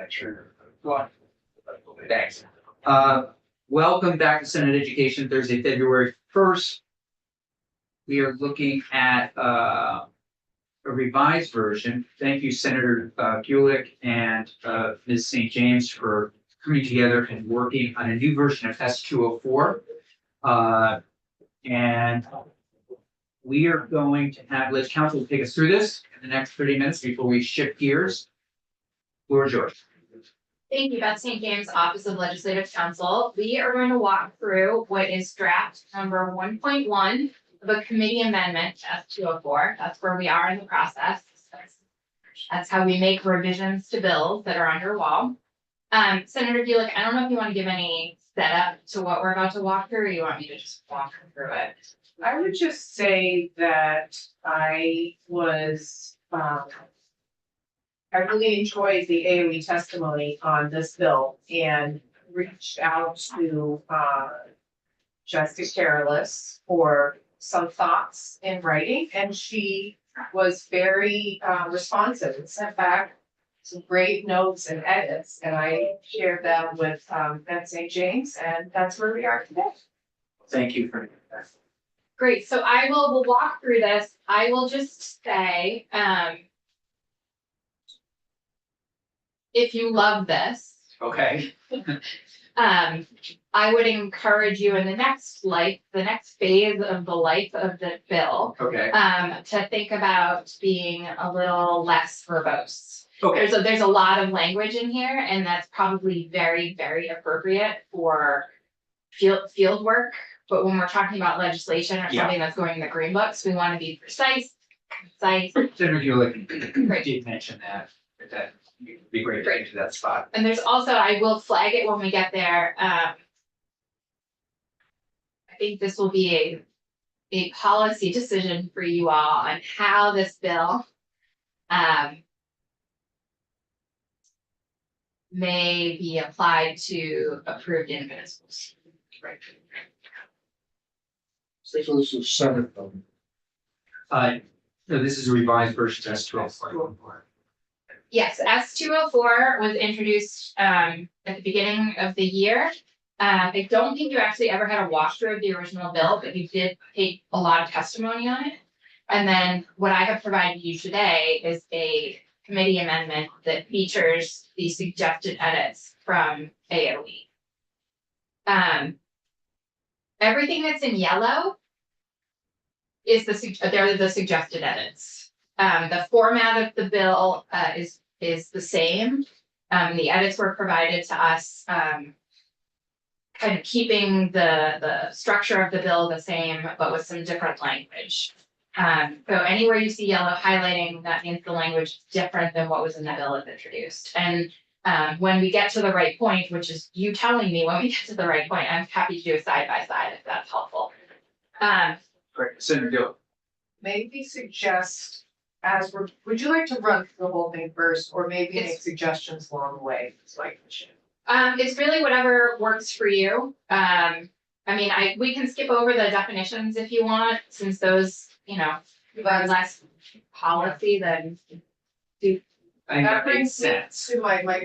Sure. Go on. Thanks. Welcome back to Senate Education Thursday, February 1st. We are looking at a revised version. Thank you, Senator Gulick and Ms. St. James for coming together and working on a new version of S204. And we are going to let council take us through this in the next 30 minutes before we shift gears. Floor is yours. Thank you, Beth St. James, Office of Legislative Counsel. We are going to walk through what is draft number 1.1 of a committee amendment to S204. That's where we are in the process. That's how we make revisions to bills that are on your wall. Senator Gulick, I don't know if you want to give any setup to what we're about to walk through, or you want me to just walk through it? I would just say that I really enjoyed the AOE testimony on this bill and reached out to Jessica Careless for some thoughts in writing, and she was very responsive and sent back some great notes and edits, and I shared them with Beth St. James, and that's where we are today. Thank you for that. Great, so we'll walk through this. I will just say, if you love this, Okay. I would encourage you in the next phase of the life of the bill, Okay. to think about being a little less verbose. Okay. There's a lot of language in here, and that's probably very, very appropriate for field work. But when we're talking about legislation or something that's going in the green books, we want to be precise, concise. Senator Gulick did mention that would be great to get to that spot. And there's also, I will flag it when we get there. I think this will be a policy decision for you all on how this bill may be applied to approved independent schools. Right. So this is Senate. No, this is a revised version of S204. Yes, S204 was introduced at the beginning of the year. I don't think you actually ever had a walkthrough of the original bill, but you did take a lot of testimony on it. And then what I have provided you today is a committee amendment that features the suggested edits from AOE. Everything that's in yellow is the suggested edits. The format of the bill is the same. The edits were provided to us, kind of keeping the structure of the bill the same, but with some different language. So anywhere you see yellow highlighting, that means the language is different than what was in the bill as introduced. And when we get to the right point, which is you telling me when we get to the right point, I'm happy to do a side by side if that's helpful. Great. Senator Gulick. Maybe suggest would you like to run through the whole thing first, or maybe make suggestions along the way? It's my question. It's really whatever works for you. We can skip over the definitions if you want, since those, are less policy than. That brings me sense. to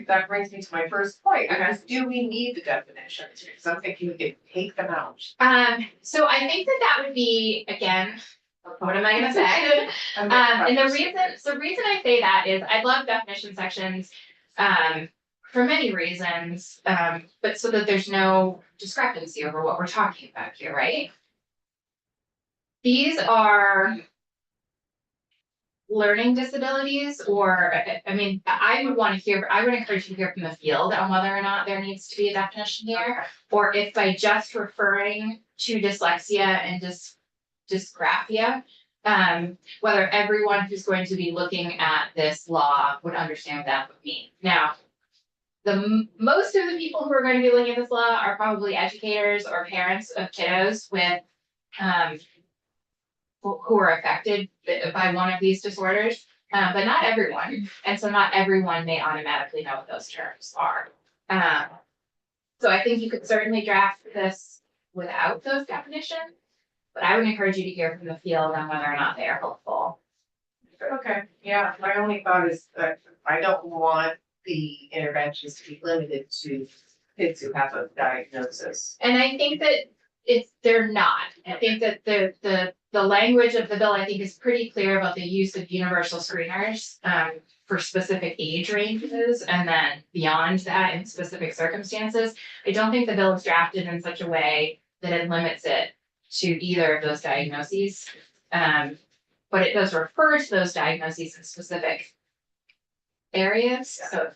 that brings me to my first point. Okay. Do we need the definitions? Because I'm thinking we could take them out. So I think that would be, again, what am I gonna say? And the reason I say that is I love definition sections for many reasons, but so that there's no discrepancy over what we're talking about here, right? These are learning disabilities, or I would encourage you to hear from the field on whether or not there needs to be a definition here, or if by just referring to dyslexia and dysgraphia, whether everyone who's going to be looking at this law would understand what that would mean. Now, most of the people who are going to be looking at this law are probably educators or parents of kiddos with who are affected by one of these disorders, but not everyone. And so not everyone may automatically know what those terms are. So I think you could certainly draft this without those definitions, but I would encourage you to hear from the field on whether or not they are helpful. Okay, yeah, my only thought is that I don't want the interventions to be limited to kids who have a diagnosis. And I think that they're not. I think that the language of the bill, I think, is pretty clear about the use of universal screeners for specific age ranges and then beyond that in specific circumstances. I don't think the bill is drafted in such a way that it limits it to either of those diagnoses. But it does refer to those diagnoses in specific areas, so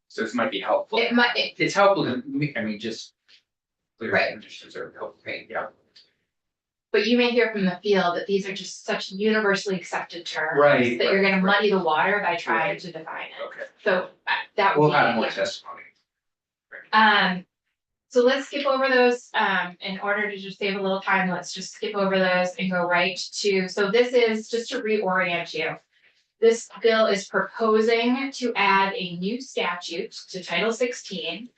So this might be helpful. It's helpful to me, I mean, just. Clear Right. conditions are helpful, yeah. but you may hear from the field that these are just such universally accepted terms. Right, That you're right, gonna right. muddy the water by trying Right. to define it, Okay, so that would we'll be. have more yeah. testimony. So let's skip over those, in order to just save a little time, let's just skip over those and go right to, so this is just to reorient you. This bill is proposing to add a new statute to Title 16.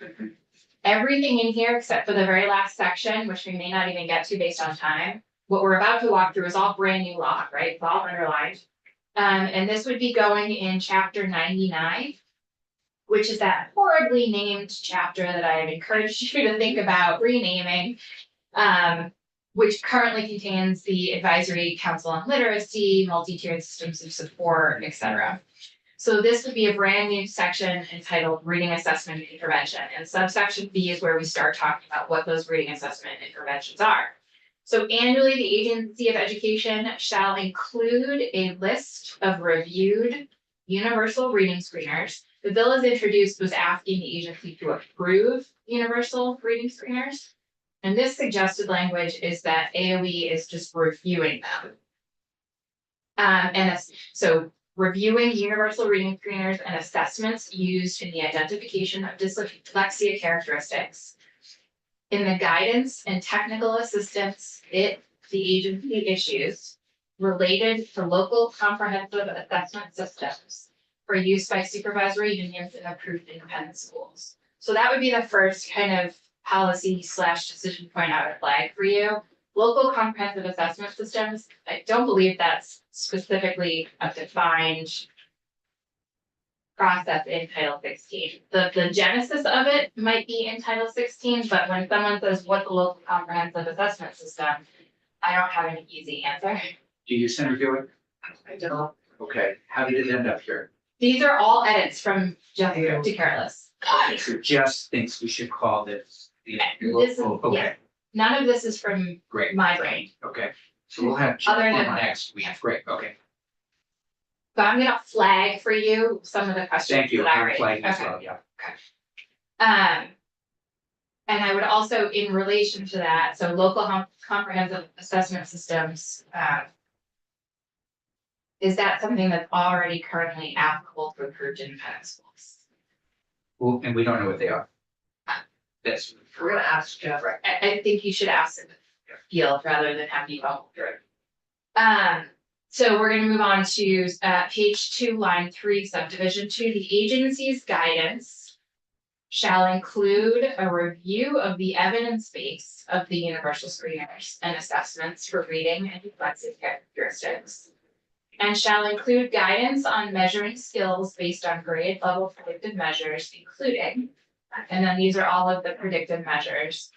Everything in here except for the very last section, which we may not even get to based on time. What we're about to walk through is all brand new law, right? It's all underlined. And this would be going in chapter 99, which is that horribly named chapter that I have encouraged you to think about renaming. Which currently contains the Advisory Council on Literacy, multi-tiered systems of support, etc. So this would be a brand new section entitled Reading Assessment and Intervention, and subsection B is where we start talking about what those reading assessment interventions are. So annually, the Agency of Education shall include a list of reviewed universal reading screeners. The bill as introduced was asking the agency to approve universal reading screeners. And this suggested language is that AOE is just reviewing them. So reviewing universal reading screeners and assessments used in the identification of dyslexia characteristics. In the guidance and technical assistance the agency issues related to local comprehensive assessment systems for use by supervisory unions and approved independent schools. So that would be the first kind of policy / decision point I would flag for you. Local comprehensive assessment systems, I don't believe that's specifically a defined process in Title 16. The genesis of it might be in Title 16, but when someone says what's a local comprehensive assessment system, I don't have an easy answer. Do you review it? I don't. Okay, how did it end up here? These are all edits from Jessica to Careless. So Jess thinks we should call this the. This is- Oh, okay, yeah. None of this is from great, my brain. okay, so we'll have Jess Other than on mine. next week, great, okay, But I'm gonna flag for you some of the questions thank you, that I I'm raised. flagging as Okay. well, yeah. And I would also, in relation to that, so local comprehensive assessment systems, is that something that's already currently applicable to approved independent schools? Well, and we don't know what they are. That's. We're gonna ask Jeff. I think you should ask the field rather than have me go through it. So we're gonna move on to page 2, line 3, subdivision 2, the agency's guidance shall include a review of the evidence base of the universal screeners and assessments for reading and dyslexia characteristics. And shall include guidance on measuring skills based on grade level predictive measures, including, and then these are all of the predictive measures.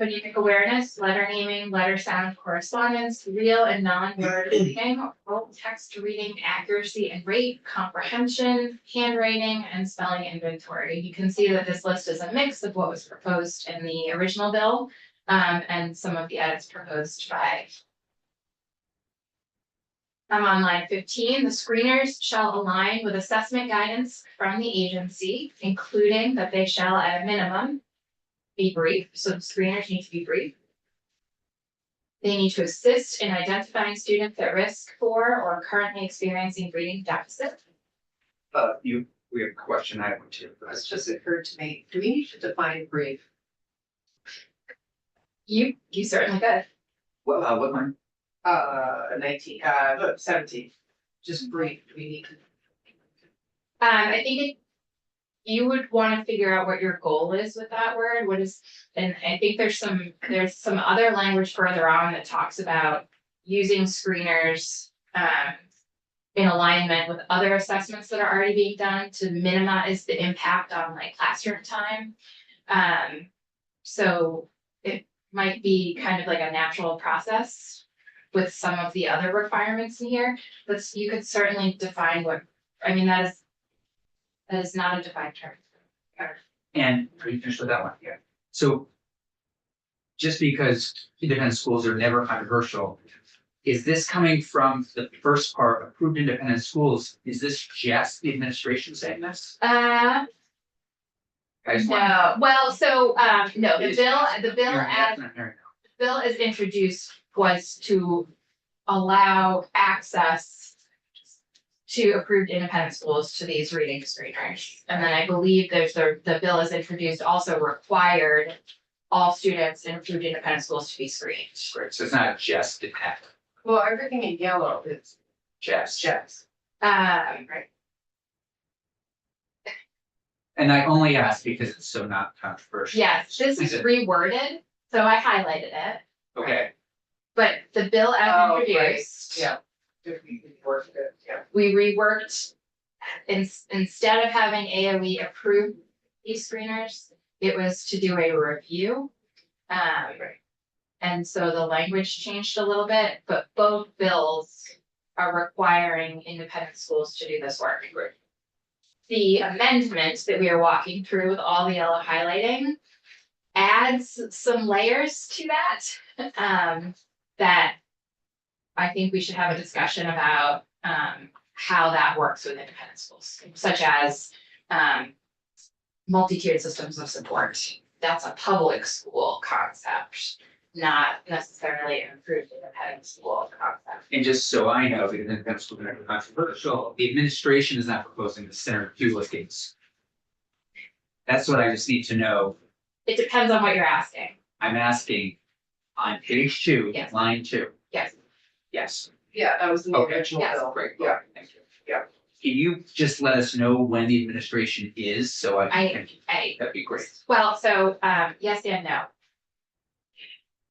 Phonemic awareness, letter naming, letter sound correspondence, real and non-word reading, full text reading accuracy and rate, comprehension, handwriting, and spelling inventory. You can see that this list is a mix of what was proposed in the original bill, and some of the edits proposed by. I'm on line 15. The screeners shall align with assessment guidance from the agency, including that they shall at a minimum be brief, so the screeners need to be brief. They need to assist in identifying students at risk for or currently experiencing reading deficit. We have a question I want to. This just occurred to me. Do we need to define brief? You certainly could. Well, what line? 17. Just brief. Do we need to? I think you would want to figure out what your goal is with that word. What is, and I think there's some other language further on that talks about using screeners in alignment with other assessments that are already being done to minimize the impact on like classroom time. So it might be kind of like a natural process with some of the other requirements in here, but you could certainly define what, I mean, that is not a defined term. And are you finished with that one? Yeah. So just because independent schools are never controversial, is this coming from the first part, approved independent schools? Is this just the administration saying this? I just want- No, well, so, no, It is- the bill Hearing as, that, hearing bill as introduced was to allow access to approved independent schools to these reading screeners. And then I believe there's the bill as introduced also required all students in approved independent schools to be screened. that. Great, so it's not just the tech, Well, everything in yellow is just. Right. And I only ask because it's so not controversial. Yes, this is reworded, so I highlighted it, Okay, but the bill as Oh, right, introduced. yeah. If we work it, yeah. We reworked, instead of having AOE approve these screeners, it was to do a review. And so the language changed a little bit, but both bills are requiring independent schools to do this work. Right. The amendment that we are walking through with all the yellow highlighting adds some layers to that, that I think we should have a discussion about, how that works with independent schools, such as, multi-tiered systems of support. That's a public school concept, not necessarily an approved independent school concept. and just so I know, because independent schools are never controversial, the administration is not proposing the center fuel listings. That's what I just need to know. It depends on what you're asking. I'm asking on page 2, Yes. line 2. Yes. Yes, Yeah, that was in the Okay. original Yes. bill. great. Yeah. Thank you. Yeah. Can you just let us know when the administration is, so I- that'd be great. Well, so, yes and no.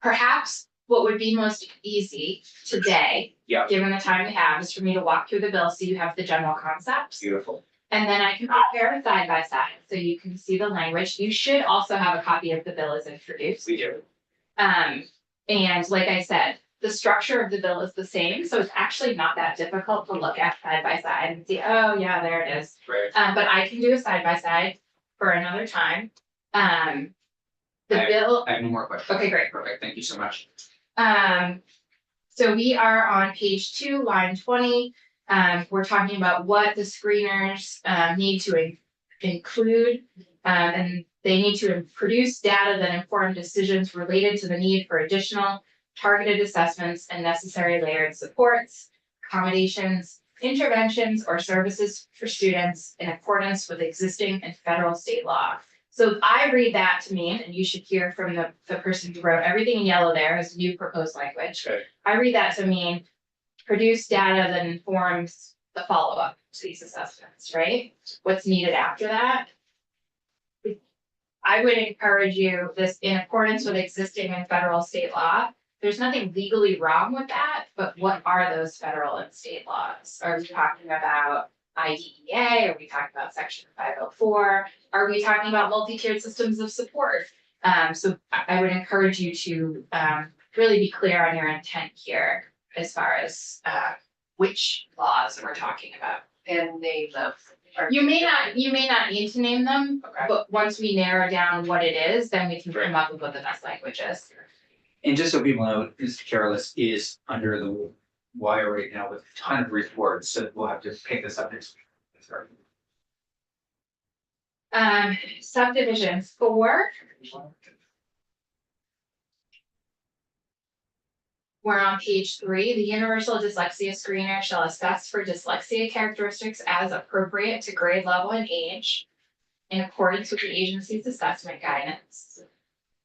Perhaps what would be most easy today, Yeah. given the time we have, is for me to walk through the bill so you have the general concepts. Beautiful. And then I can compare it side by side, so you can see the language. You should also have a copy of the bill as introduced. We do. And like I said, the structure of the bill is the same, so it's actually not that difficult to look at side by side and see, oh, yeah, there it is. Great. But I can do a side by side for another time. The bill, I have no more questions. okay, great. Perfect, thank you so much. So we are on page 2, line 20. We're talking about what the screeners need to include. And they need to produce data that inform decisions related to the need for additional targeted assessments and necessary layered supports, accommodations, interventions, or services for students in accordance with existing and federal state law. So I read that to mean, and you should hear from the person who wrote everything in yellow there is new proposed language. Okay. I read that to mean produce data that informs the follow-up to these assessments, right? What's needed after that? I would encourage you, this in accordance with existing and federal state law. There's nothing legally wrong with that, but what are those federal and state laws? Are we talking about IDEA? Are we talking about section 504? Are we talking about multi-tiered systems of support? So I would encourage you to really be clear on your intent here as far as which laws we're talking about. And name them. You may not need to name them, Okay. but once we narrow down what it is, then we can come up with what the best language is. And just so people know, Mr. Careless is under the wire right now with a ton of reports, so we'll have to pick this up next week. Sorry. Subdivision 4. We're on page 3. The universal dyslexia screener shall assess for dyslexia characteristics as appropriate to grade level and age in accordance with the agency's assessment guidance.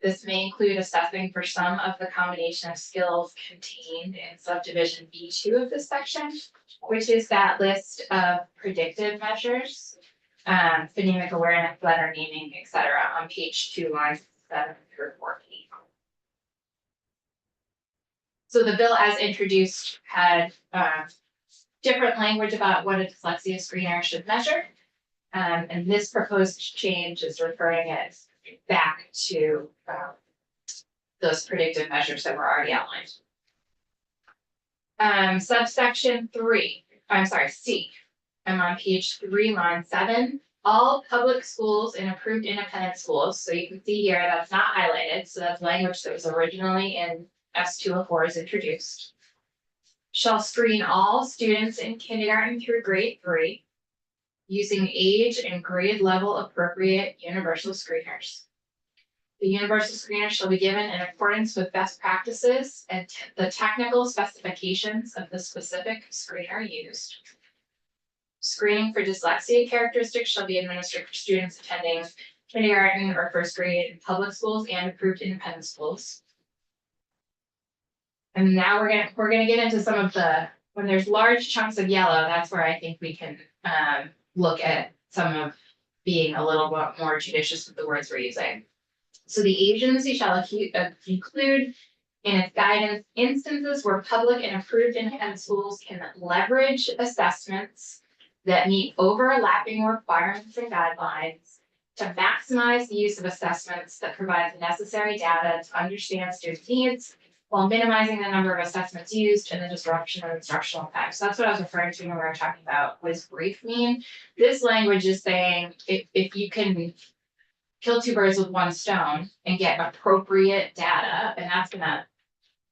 This may include assessing for some of the combination of skills contained in subdivision B2 of this section, which is that list of predictive measures, phonemic awareness, letter naming, etc. on page 2, lines 7 through 14. So the bill as introduced had different language about what a dyslexia screener should measure. And this proposed change is referring it back to, those predictive measures that were already outlined. Subsection 3, I'm sorry, C. I'm on page 3, line 7. All public schools and approved independent schools, so you can see here that's not highlighted, so that's language that was originally in S204 is introduced. Shall screen all students in kindergarten through grade 3 using age and grade level appropriate universal screeners. The universal screener shall be given in accordance with best practices and the technical specifications of the specific screener used. Screening for dyslexia characteristics shall be administered for students attending kindergarten or first grade in public schools and approved independent schools. And now we're gonna get into some of the, when there's large chunks of yellow, that's where I think we can look at some of being a little bit more judicious with the words we're using. So the agency shall include in its guidance instances where public and approved independent schools can leverage assessments that meet overlapping requirements and guidelines to maximize the use of assessments that provide the necessary data to understand student needs while minimizing the number of assessments used and the disruption of instructional effects. So that's what I was referring to when we were talking about what does brief mean. This language is saying if you can kill two birds with one stone and get appropriate data, and that's gonna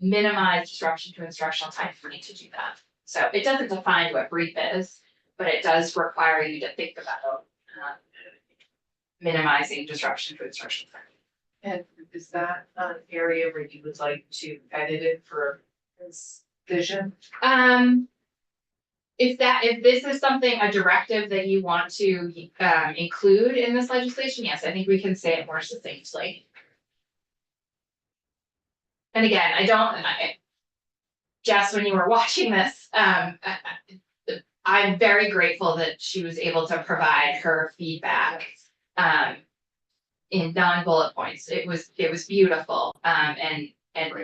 minimize disruption to instructional time for me to do that. So it doesn't define what brief is, but it does require you to think about minimizing disruption to instructional time. And is that an area where you would like to edit it for this vision? If this is something, a directive that you want to include in this legislation, yes, I think we can say it more succinctly. And again, Jess, when you were watching this, I'm very grateful that she was able to provide her feedback in non-bullet points. It was beautiful. And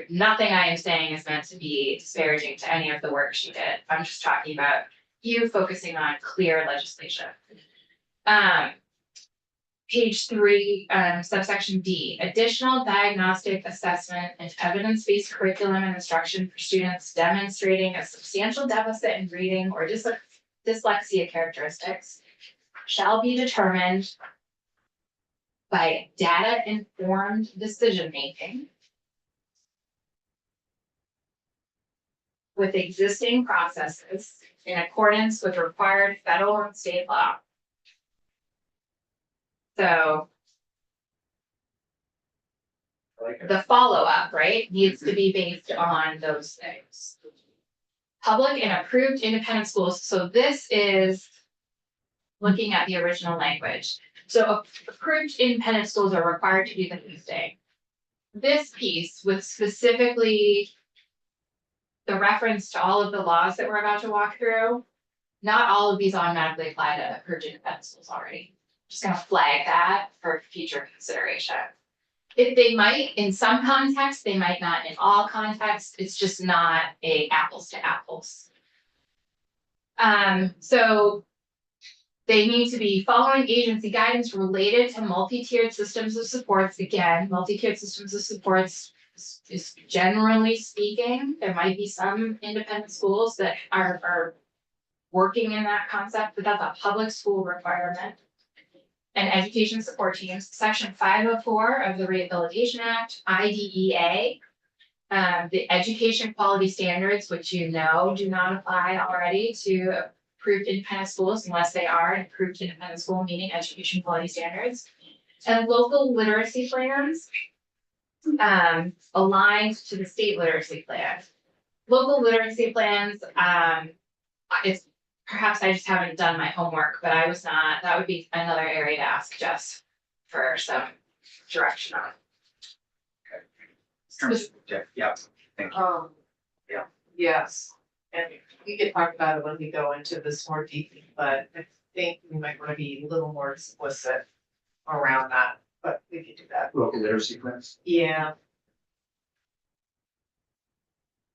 nothing I am saying is meant to be disparaging to any of the work she did. I'm just talking about you focusing on clear legislation. Page 3, subsection D, additional diagnostic assessment and evidence-based curriculum and instruction for students demonstrating a substantial deficit in reading or dyslexia characteristics shall be determined by data-informed decision-making with existing processes in accordance with required federal and state law. So the follow-up, right, needs to be based on those things. Public and approved independent schools. So this is looking at the original language. So approved independent schools are required to do the thing. This piece with specifically the reference to all of the laws that we're about to walk through, not all of these automatically apply to approved independent schools already. Just gonna flag that for future consideration. If they might, in some contexts, they might not in all contexts, it's just not a apples to apples. So they need to be following agency guidance related to multi-tiered systems of supports. Again, multi-tiered systems of supports is generally speaking, there might be some independent schools that are working in that concept, but that's a public school requirement. And education support teams, section 504 of the Rehabilitation Act, IDEA. The education quality standards, which you know do not apply already to approved independent schools unless they are an approved independent school, meaning education quality standards. And local literacy plans aligned to the state literacy plan. Local literacy plans, it's perhaps I just haven't done my homework, but I was not, that would be another area to ask Jess for some direction on. Yeah, thank you. Yeah. Yes, and we could talk about it when we go into this more deeply, but I think we might want to be a little more explicit around that, but we could do that. Local literacy plans. Yeah.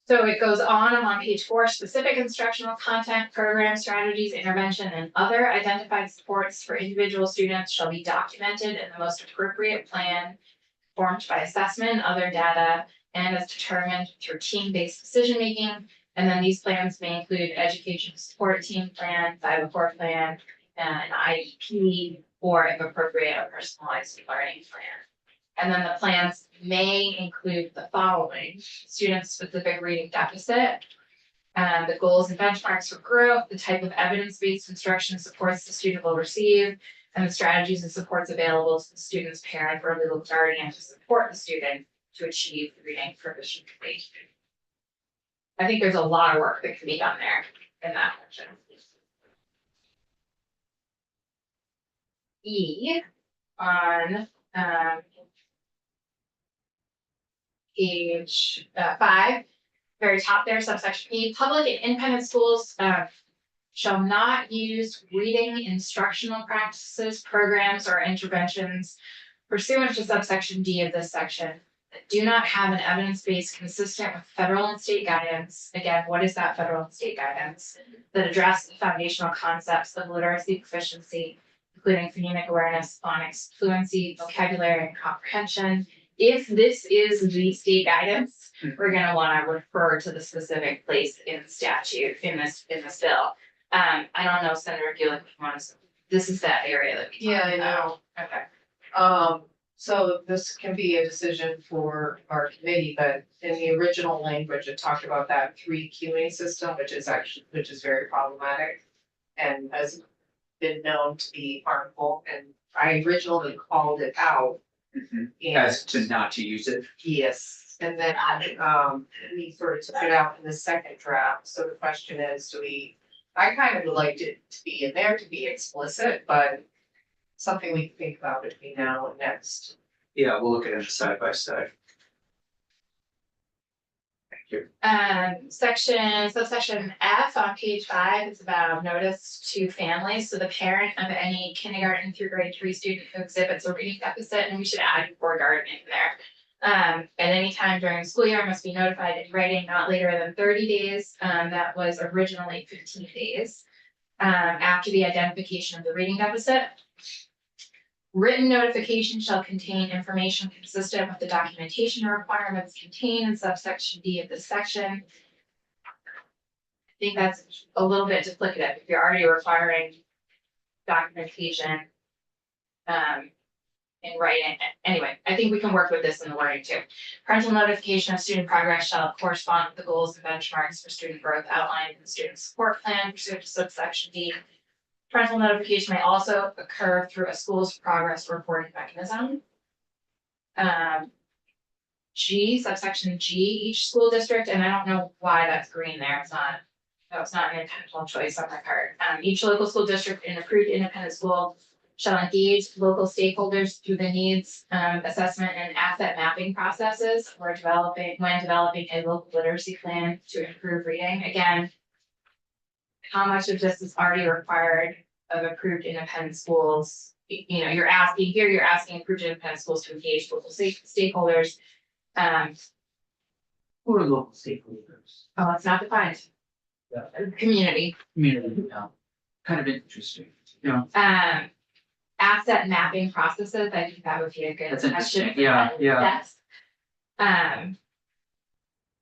So it goes on page 4, specific instructional content, program strategies, intervention, and other identified supports for individual students shall be documented in the most appropriate plan formed by assessment and other data and as determined through team-based decision-making. And then these plans may include education support team plan, 504 plan, an IEP, or if appropriate, a personalized learning plan. And then the plans may include the following: student-specific reading deficit, the goals and benchmarks for growth, the type of evidence-based instruction supports the student will receive, and the strategies and supports available to the student's parent or legal guardian to support the student to achieve reading proficiency. I think there's a lot of work that can be done there in that section. E on page 5, very top there, subsection E, public and independent schools shall not use reading instructional practices, programs, or interventions pursuant to subsection D of this section that do not have an evidence base consistent with federal and state guidance. Again, what is that federal and state guidance? That address the foundational concepts of literacy proficiency, including phonemic awareness, phonics, fluency, vocabulary, and comprehension. If this is the state guidance, we're gonna wanna refer to the specific place in the statute, in this bill. I don't know, Senator Gillick, if you want to, this is that area that we. Yeah, I know. Okay. So this can be a decision for our committee, but in the original language, it talked about that 3 queuing system, which is very problematic. And has been known to be harmful, and I originally called it out. And As to not to use it. yes, and then we sort of took it out in the second draft, so the question is, I kind of would like it to be in there to be explicit, but something we can think about between now and next. Yeah, we'll look at it side by side. Thank you. Subsection F on page 5 is about notice to families. So the parent of any kindergarten through grade 3 student who exhibits a reading deficit, and we should add kindergarten in there. At any time during the school year must be notified in writing not later than 30 days. That was originally 15 days. After the identification of the reading deficit. Written notification shall contain information consistent with the documentation requirements contained in subsection D of this section. I think that's a little bit duplicative. If you're already requiring documentation in writing, anyway, I think we can work with this in the wording too. Parental notification of student progress shall correspond with the goals and benchmarks for student growth outlined in the student support plan pursuant to subsection D. Parental notification may also occur through a school's progress reporting mechanism. G, subsection G, each school district, and I don't know why that's green there, it's not an intentional choice on my part. Each local school district and approved independent school shall engage local stakeholders through the needs assessment and asset mapping processes when developing a local literacy plan to improve reading. Again, how much of this is already required of approved independent schools? You're asking approved independent schools to engage local stakeholders. Who are local stakeholders? Oh, it's not defined. Yeah. Community. Community, yeah. Kind of interesting, yeah. Asset mapping processes, I think that would be a good That's question. interesting, yeah. That's.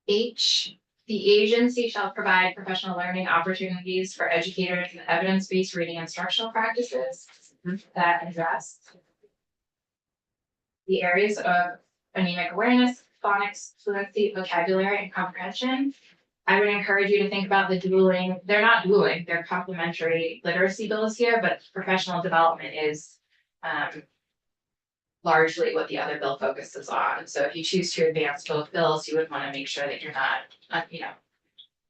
H, the agency shall provide professional learning opportunities for educators and evidence-based reading instructional practices that address the areas of phonemic awareness, phonics, fluency, vocabulary, and comprehension. I would encourage you to think about the dueling, they're not dueling, they're complementary literacy bills here, but professional development is largely what the other bill focuses on. So if you choose to advance both bills, you would want to make sure that you're not,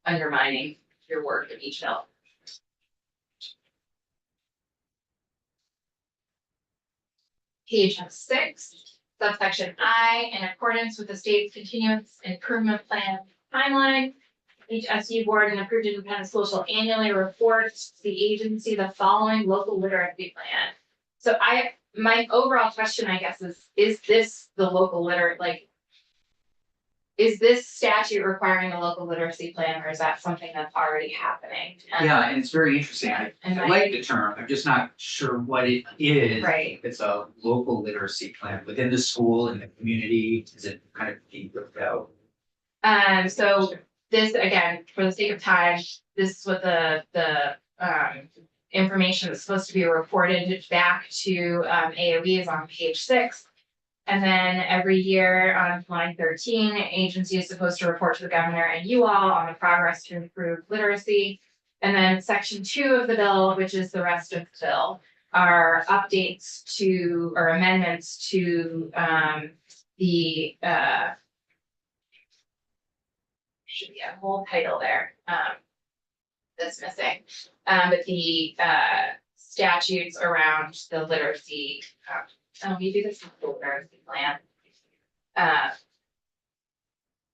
undermining your work in each bill. Page 6, subsection I, in accordance with the state's continuous improvement plan timeline, each SU board and approved independent school shall annually report to the agency the following local literacy plan. So my overall question, I guess, is this the local is this statute requiring a local literacy plan, or is that something that's already happening? Yeah, and it's very interesting. I And I like the term. I'm just not sure what it is. Right. If it's a local literacy plan within the school and the community, is it kind of being worked out? So this, again, for the sake of time, this is what the information that's supposed to be reported back to, AOE is on page 6. And then every year on line 13, agency is supposed to report to the governor and you all on the progress to improve literacy. And then section 2 of the bill, which is the rest of the bill, are updates to, or amendments to, the, should be a whole title there, that's missing. But the, statutes around the literacy, we do this in the literacy plan.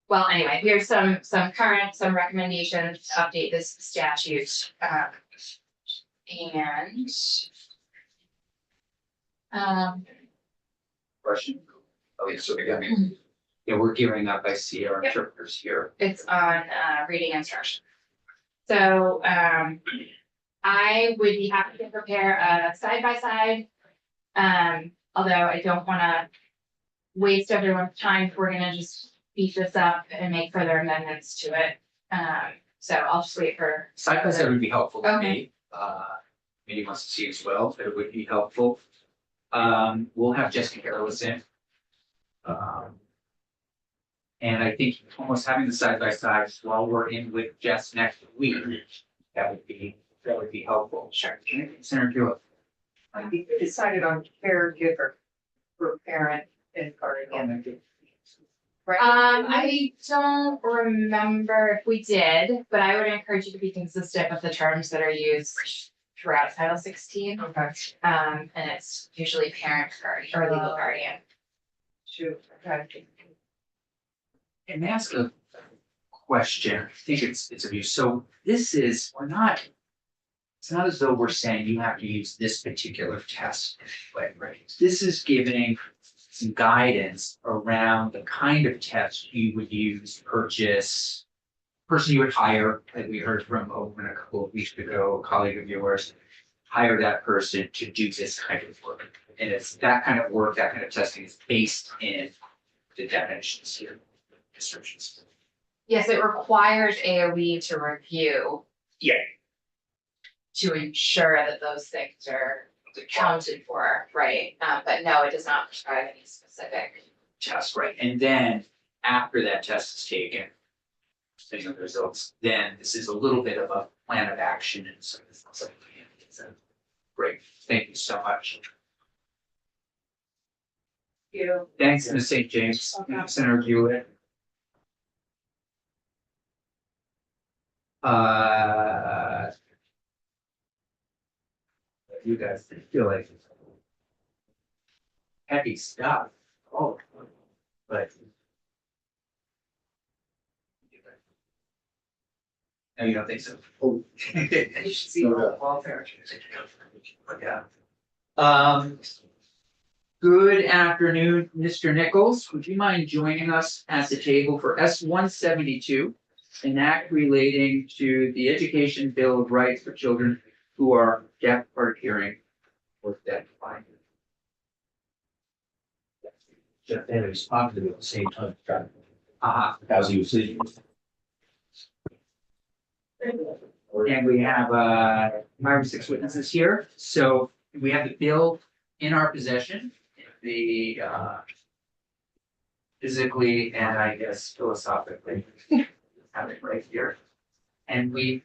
Well, anyway, here's some current, some recommendations to update this statute, and Question? Okay, so again, yeah, we're gearing up. I see our Yep. interpreters here. it's on reading instruction. So I would be happy to prepare a side by side. Although I don't wanna waste everyone's time, if we're gonna just beef this up and make further amendments to it. So I'll just wait for, Side by side would be helpful to Okay. me. Maybe wants to see as well, but it would be helpful. We'll have Jessica Careless in. And I think almost having the side by side while we're in with Jess next week, that would be helpful. Sure. Senator Hewitt. I think we decided on caregiver for parent and guardian. Right? I don't remember if we did, but I would encourage you to be consistent with the terms that are used throughout Title 16. Okay, And it's usually parent guardian or legal guardian. shoot, okay. And ask a question. I think it's of use. So this is, it's not as though we're saying you have to use this particular test. But this is giving some guidance around the kind of test you would use, purchase, person you would hire, like we heard from Owen a couple of weeks ago, a colleague of yours, hire that person to do this kind of work. And it's that kind of work, that kind of testing is based in the definitions here, descriptions. Yes, it requires AOE to review. Yeah. To ensure that those things are accounted for, right? But no, it does not prescribe any specific. Test, right? And then after that test is taken, depending on the results, then this is a little bit of a plan of action and so this looks like it's a great. Thank you so much. You. Thanks, Ms. St. James, Okay. Senator Hewitt. You guys feel like heavy stuff. Oh, but. No, you don't think so? Oh. You should see all the welfare. Yeah. Good afternoon, Mr. Nichols. Would you mind joining us at the table for S-172? An act relating to the Education Bill of Rights for children who are deaf, hard of hearing, or deafblind. Jeff Henry's talking at the same time, As he was sitting. and we have 5 or 6 witnesses here, so we have the bill in our possession. The physically and I guess philosophically have it right here. And Mr.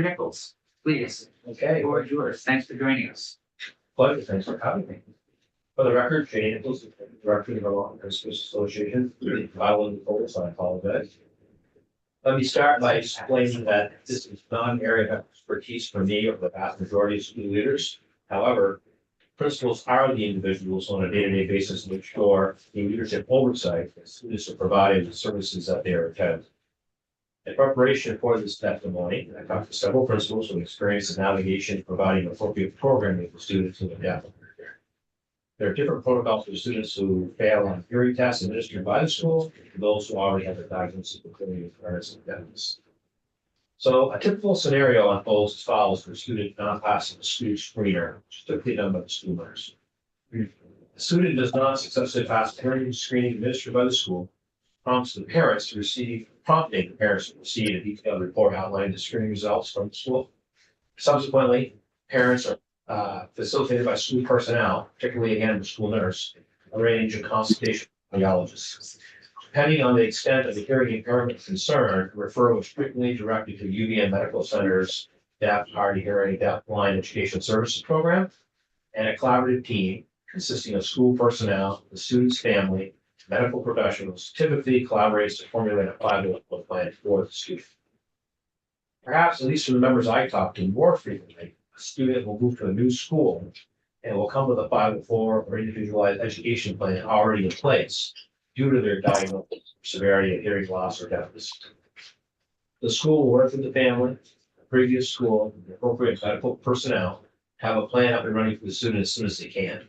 Nichols, please, Okay, the floor is yours. Thanks for joining us. pleasure, thanks for having me. For the record, Jane Nichols, Director of the Law Enforcement Association, I will hold, so I apologize. Let me start by explaining that this is not an area of expertise for me or the vast majority of school leaders. However, principals are the individuals on a day-to-day basis to ensure the leadership oversight that students are provided the services that they are attending. In preparation for this testimony, I talked to several principals with experience in navigation, providing appropriate programming for students who are deaf. There are different protocols for students who fail on hearing tests administered by the school, and those who already have a diagnosis of clearly awareness of deafness. So a typical scenario unfolds as follows for a student not passing the school screener, which is typically done by the school nurse. The student does not successfully pass the hearing screening administered by the school, prompting the parents to receive a detailed report outlining the screening results from the school. Subsequently, parents are facilitated by school personnel, particularly again the school nurse, arrange a consultation with audiologists. Depending on the extent of the hearing impairment concern, referral is frequently directed to UVM Medical Center's Deaf, Hard of Hearing, Deaf Blind Education Services Program, and a collaborative team consisting of school personnel, the student's family, medical professionals, typically collaborates to formulate a 501 plan for the student. Perhaps, at least from the members I talked to more frequently, a student will move to a new school and will come with a 504 or individualized education plan already in place due to their diagnosis, severity of hearing loss or deafness. The school will work with the family, the previous school, and the appropriate medical personnel, have a plan up and running for the student as soon as they can.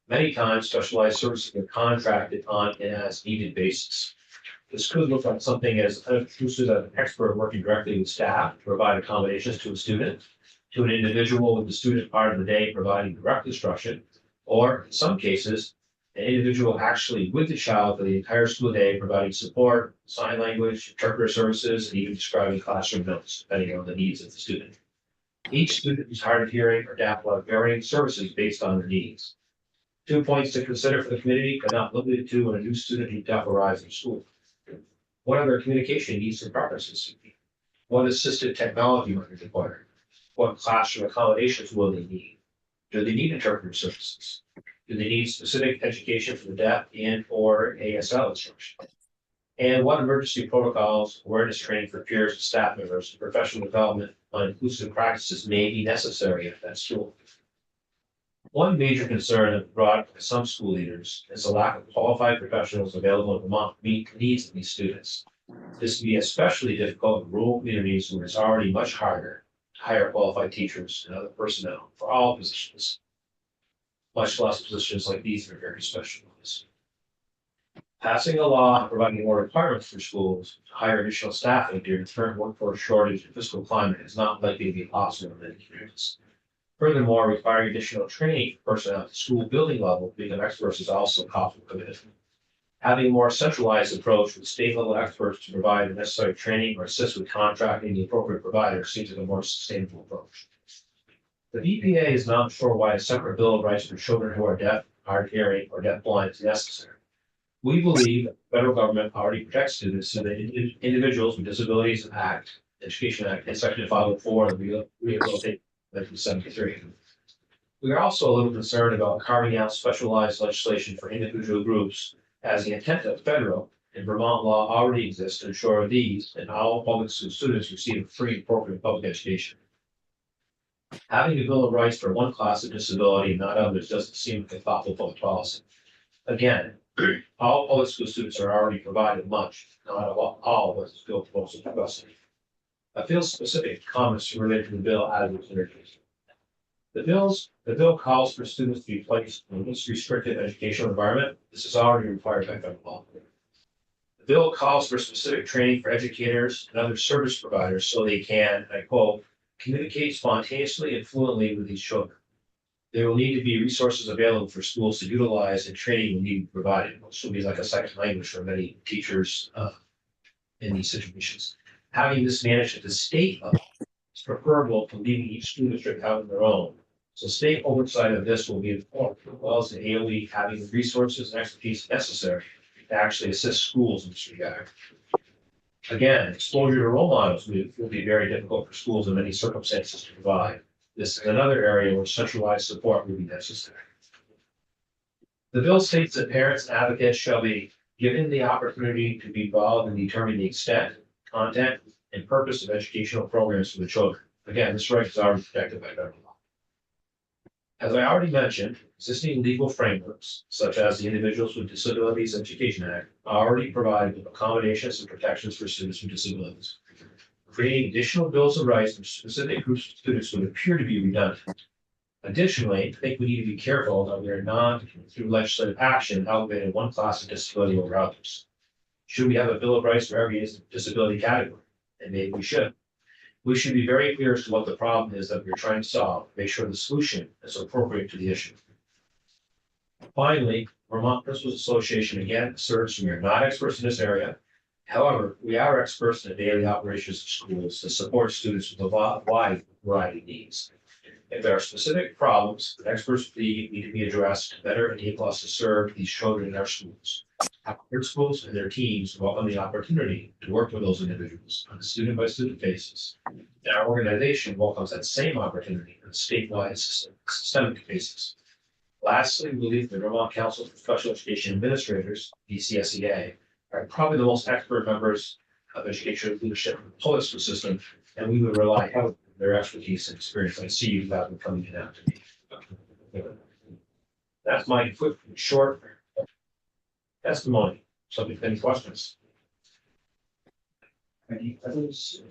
Many times, specialized services are contracted on an as-needed basis. This could look like something as unobtrusive as an expert working directly with staff to provide accommodations to a student, to an individual with the student part of the day providing direct instruction, or in some cases, an individual actually with the child for the entire school day providing support, sign language, interpreter services, and even describing classroom notes, depending on the needs of the student. Each student who's hard of hearing or deaf will have varying services based on their needs. 2 points to consider for the community, but not limited to when a new student who's deaf arrives in school. What are their communication needs and preferences? What assistive technology might be required? What classroom accommodations will they need? Do they need interpreter services? Do they need specific education for the deaf and or ASL instruction? And what emergency protocols, awareness training for peers and staff members, and professional development on inclusive practices may be necessary at that school? One major concern brought by some school leaders is the lack of qualified professionals available in Vermont to meet the needs of these students. This can be especially difficult in rural communities where it's already much harder to hire qualified teachers and other personnel for all positions, much less positions like these that are very specialized. Passing a law and providing more requirements for schools to hire additional staffing during the current workforce shortage and fiscal climate is not likely to be possible in many communities. Furthermore, requiring additional training for personnel at the school building level to become experts is also cost prohibitive. Having a more centralized approach with state level experts to provide the necessary training or assist with contracting the appropriate provider seems like a more sustainable approach. The BPA is not sure why a separate bill of rights for children who are deaf, hard of hearing, or deaf-blind is necessary. We believe that the federal government already protects students so that individuals with disabilities Act, Education Act, and Section 504 of the Rehabilitation 1973. We are also a little concerned about carving out specialized legislation for individual groups, as the intent of federal and Vermont law already exists to ensure these and all public school students receive a free and appropriate public education. Having a bill of rights for one class of disability and not others doesn't seem like a thoughtful public policy. Again, all public school students are already provided much, not all what this bill proposes to us. I feel specific comments related to the bill as it's introduced. The bill calls for students to be placed in a least restricted educational environment. This is already required by federal law. The bill calls for specific training for educators and other service providers so they can, I quote, communicate spontaneously and fluently with these children. There will need to be resources available for schools to utilize, and training will need to be provided, which will be like a second language for many teachers in these situations. Having this managed at the state level is preferable to leaving each school district out on their own. So state oversight of this will be important, as well as the AOE having the resources and expertise necessary to actually assist schools in this regard. Again, exposure to role models will be very difficult for schools in many circumstances to provide. This is another area where centralized support will be necessary. The bill states that parents and advocates shall be given the opportunity to be involved in determining the extent, content, and purpose of educational programs for the children. Again, this right is already protected by federal law. As I already mentioned, existing legal frameworks, such as the Individuals with Disabilities Education Act, already provide with accommodations and protections for students with disabilities. Creating additional bills of rights for specific groups of students would appear to be redundant. Additionally, I think we need to be careful that we are not, through legislative action, elevating one class of disability over others. Should we have a Bill of Rights for every disability category? And maybe we should. We should be very clear as to what the problem is that we're trying to solve, make sure the solution is appropriate to the issue. Finally, Vermont Principals Association again asserts we are not experts in this area. However, we are experts in the daily operations of schools to support students with a wide variety of needs. If there are specific problems that experts believe need to be addressed to better enable us to serve these children in our schools, our principals and their teams welcome the opportunity to work with those individuals on a student by student basis. And our organization welcomes that same opportunity on a statewide systemic basis. Lastly, we believe the Vermont Council for Special Education Administrators, VCSEA, are probably the most expert members of education leadership in the public school system, and we would rely heavily on their expertise and experience. I see you have been coming in after me. That's my quick, short testimony. Subject to any questions? Any others?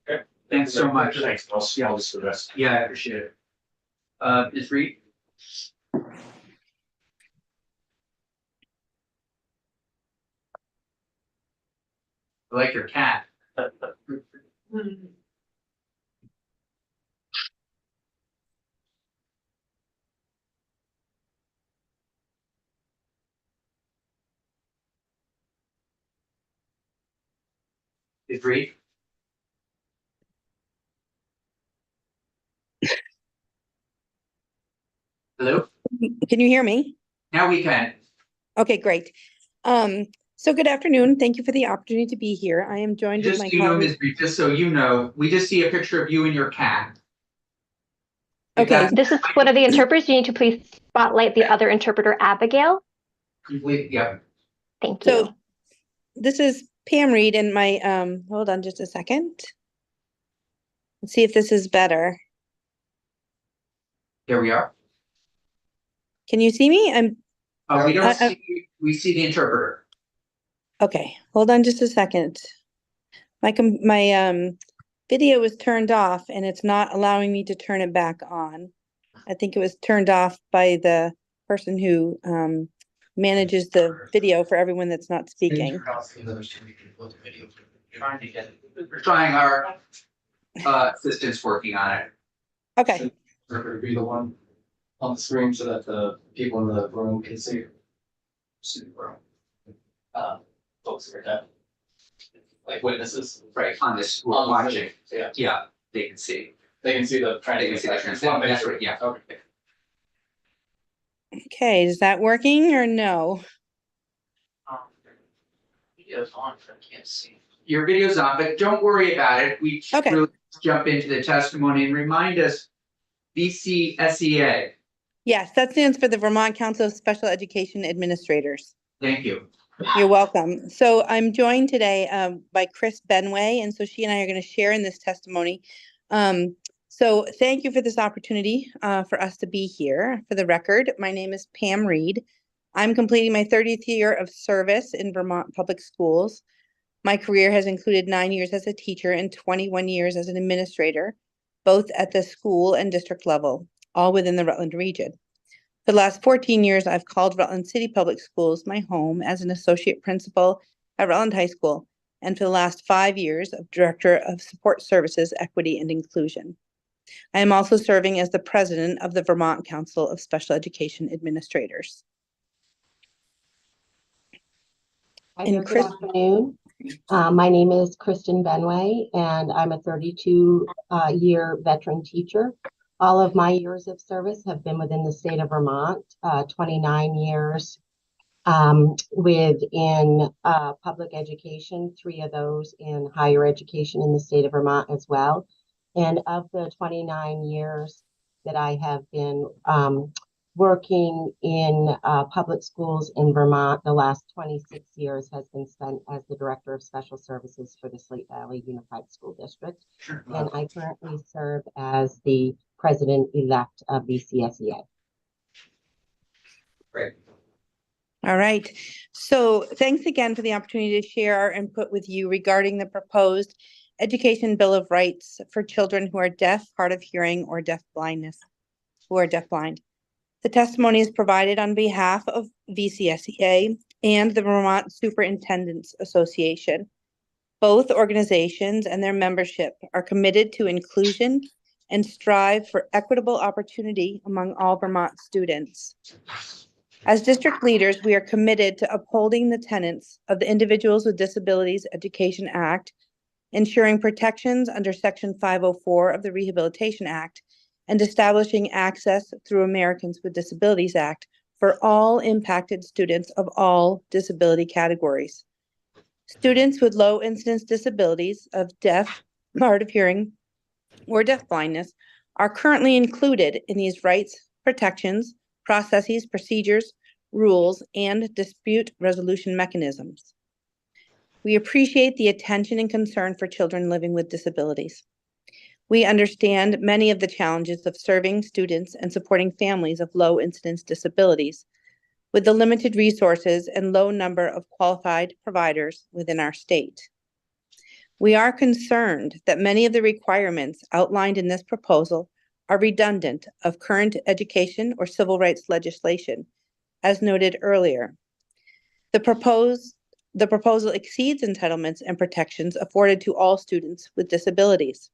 Okay. Thanks so much. Thanks. I'll see all this for the rest. Yeah, I appreciate it. Ms. Reed? I like your cat. Ms. Reed? Hello? Can you hear me? Now we can. Okay, great. So good afternoon. Thank you for the opportunity to be here. I am joined with Just, my you know, colleague. Ms. Reed, just so you know, we just see a picture of you and your cat. If Okay. that's This is one of the interpreters. You need to please spotlight the other interpreter, Abigail. complete, yeah. Thank you. So this is Pam Reed and my, hold on just a second. Let's see if this is better. There we are. Can you see me? We don't I- see, we see the interpreter. Okay, hold on just a second. My video was turned off and it's not allowing me to turn it back on. I think it was turned off by the person who manages the video for everyone that's not speaking. We're trying our assistant's working on it. Okay, Or be the one on the screen so that the people in the room can see. See the room. Folks are deaf. Like witnesses, Right, on this, we're On the watching. Zoom, yeah. Yeah, they can see. They can see the They training. can see the transcript. That's right, yeah. Okay. okay, is that working or no? Video's on, but I can't see. Your video's on, but don't worry about it. We should Okay. really jump into the testimony and remind us, VCSEA. Yes, that stands for the Vermont Council of Special Education Administrators. Thank you. You're welcome. So I'm joined today by Chris Benway, and so she and I are going to share in this testimony. So thank you for this opportunity for us to be here. For the record, my name is Pam Reed. I'm completing my 30th year of service in Vermont Public Schools. My career has included 9 years as a teacher and 21 years as an administrator, both at the school and district level, all within the Rutland region. For the last 14 years, I've called Rutland City Public Schools my home as an associate principal at Rutland High School, and for the last 5 years of Director of Support Services, Equity and Inclusion. I am also serving as the president of the Vermont Council of Special Education Administrators. Hi And there, good Chris- afternoon. My name is Kristen Benway, and I'm a 32-year veteran teacher. All of my years of service have been within the state of Vermont, 29 years within public education, 3 of those in higher education in the state of Vermont as well. And of the 29 years that I have been working in public schools in Vermont, the last 26 years has been spent as the Director of Special Services for the Slate Valley Unified School District. And I currently serve as the President-elect of VCSEA. Great. All right. So thanks again for the opportunity to share our input with you regarding the proposed Education Bill of Rights for children who are deaf, hard of hearing, or deafblind. The testimony is provided on behalf of VCSEA and the Vermont Superintendents Association. Both organizations and their membership are committed to inclusion and strive for equitable opportunity among all Vermont students. As district leaders, we are committed to upholding the tenets of the Individuals with Disabilities Education Act, ensuring protections under Section 504 of the Rehabilitation Act, and establishing access through Americans with Disabilities Act for all impacted students of all disability categories. Students with low incidence disabilities of deaf, hard of hearing, or deafblindness are currently included in these rights, protections, processes, procedures, rules, and dispute resolution mechanisms. We appreciate the attention and concern for children living with disabilities. We understand many of the challenges of serving students and supporting families of low incidence disabilities with the limited resources and low number of qualified providers within our state. We are concerned that many of the requirements outlined in this proposal are redundant of current education or civil rights legislation, as noted earlier. The proposal exceeds entitlements and protections afforded to all students with disabilities.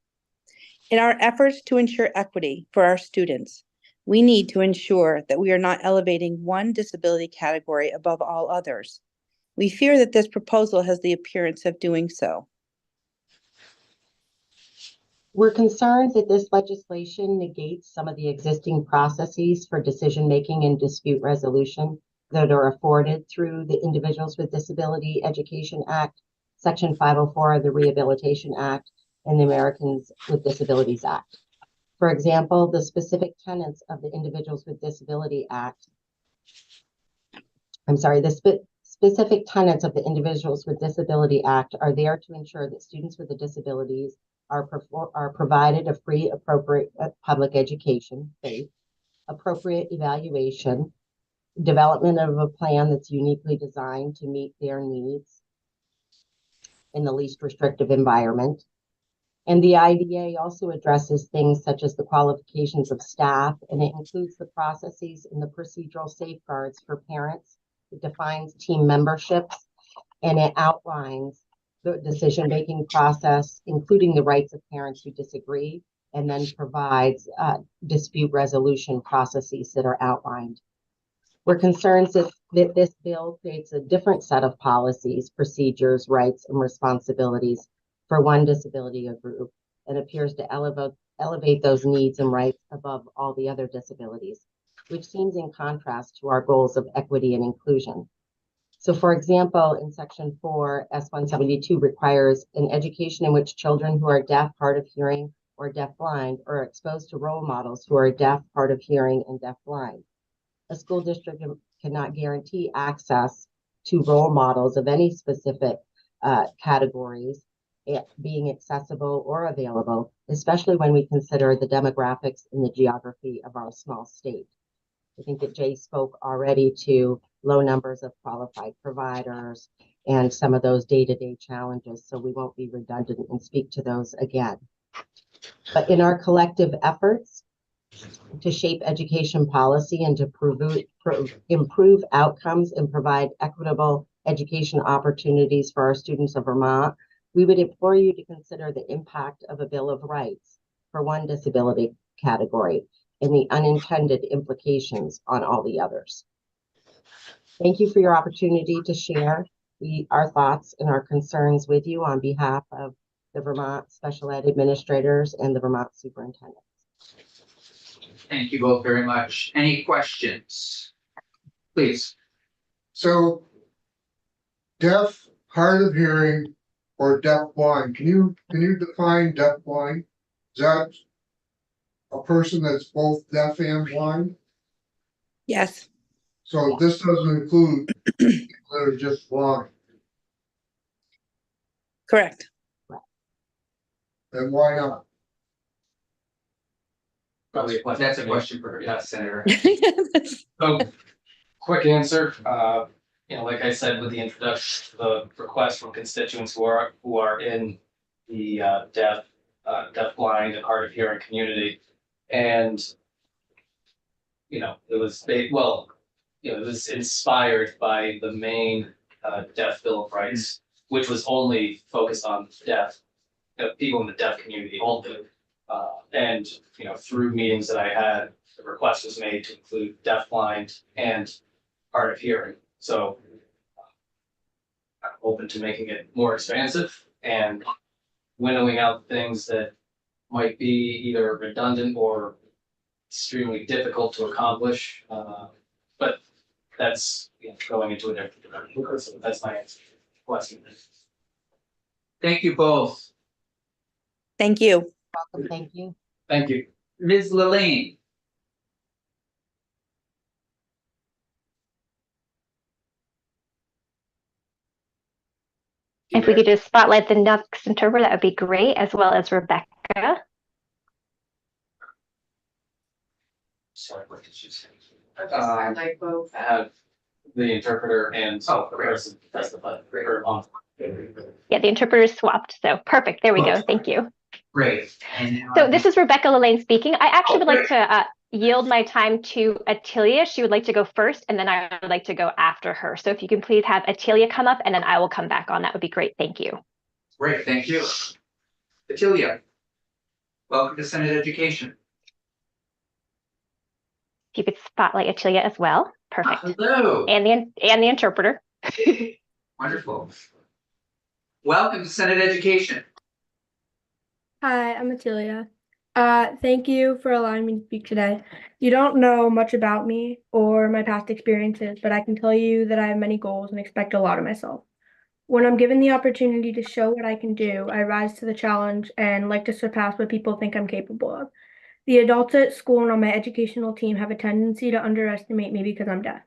In our efforts to ensure equity for our students, we need to ensure that we are not elevating one disability category above all others. We fear that this proposal has the appearance of doing so. We're concerned that this legislation negates some of the existing processes for decision-making and dispute resolution that are afforded through the Individuals with Disability Education Act, Section 504 of the Rehabilitation Act, and the Americans with Disabilities Act. For example, the specific tenets of the Individuals with Disability Act, specific tenets of the Individuals with Disability Act are there to ensure that students with disabilities are provided a free, appropriate public education, safe, appropriate evaluation, development of a plan that's uniquely designed to meet their needs in the least restrictive environment. And the IDA also addresses things such as the qualifications of staff, and it includes the processes and the procedural safeguards for parents. It defines team memberships, and it outlines the decision-making process, including the rights of parents who disagree, and then provides dispute resolution processes that are outlined. We're concerned that this bill creates a different set of policies, procedures, rights, and responsibilities for one disability or group, and appears to elevate those needs and rights above all the other disabilities, which seems in contrast to our goals of equity and inclusion. So, for example, in Section 4, S172 requires an education in which children who are deaf, hard of hearing, or deafblind are exposed to role models who are deaf, hard of hearing, and deafblind. A school district cannot guarantee access to role models of any specific categories being accessible or available, especially when we consider the demographics and the geography of our small state. I think that Jay spoke already to low numbers of qualified providers and some of those day-to-day challenges, so we won't be redundant and speak to those again. But in our collective efforts to shape education policy and to improve outcomes and provide equitable education opportunities for our students of Vermont, we would implore you to consider the impact of a Bill of Rights for one disability category and the unintended implications on all the others. Thank you for your opportunity to share our thoughts and our concerns with you on behalf of the Vermont Special Ed Administrators and the Vermont Superintendents. Thank you both very much. Any questions? Please. So, deaf, hard of hearing, or deafblind, can you define deafblind? Is that a person that's both deaf and blind? Yes. So this doesn't include people that are just blind. Correct. And why not? That's a question for Senator. So, quick answer, like I said, with the introduction to the request from constituents who are in the deaf, deafblind and hard of hearing community. And, it was, it was inspired by the main deaf Bill of Rights, which was only focused on deaf, people in the deaf community only. And, through meetings that I had, the request was made to include deafblind and hard of hearing. So I'm open to making it more expansive and winnowing out things that might be either redundant or extremely difficult to accomplish. But that's going into a different direction. So that's my answer to the question. Thank you both. Thank you. Welcome, thank you. Thank you. Ms. Lillian. If we could just spotlight the next interpreter, that would be great, as well as Rebecca. Sorry, what did you say? I'd like both. Have the interpreter and Oh, the great. person testify. Yeah, the interpreters swapped, so perfect. There we go. Thank you. Great. And, So this is Rebecca Lillane speaking. I actually would like great. to yield my time to Atilia. She would like to go first, and then I would like to go after her. So if you can please have Atilia come up, and then I will come back on. That would be great. Thank you. Great, thank you. Atilia. Welcome to Senate Education. If you could spotlight Atilia as well. Perfect. Hello. And the interpreter. Wonderful. Welcome to Senate Education. Hi, I'm Atilia. Thank you for allowing me to speak today. You don't know much about me or my past experiences, but I can tell you that I have many goals and expect a lot of myself. When I'm given the opportunity to show what I can do, I rise to the challenge and like to surpass what people think I'm capable of. The adults at school and on my educational team have a tendency to underestimate me because I'm deaf.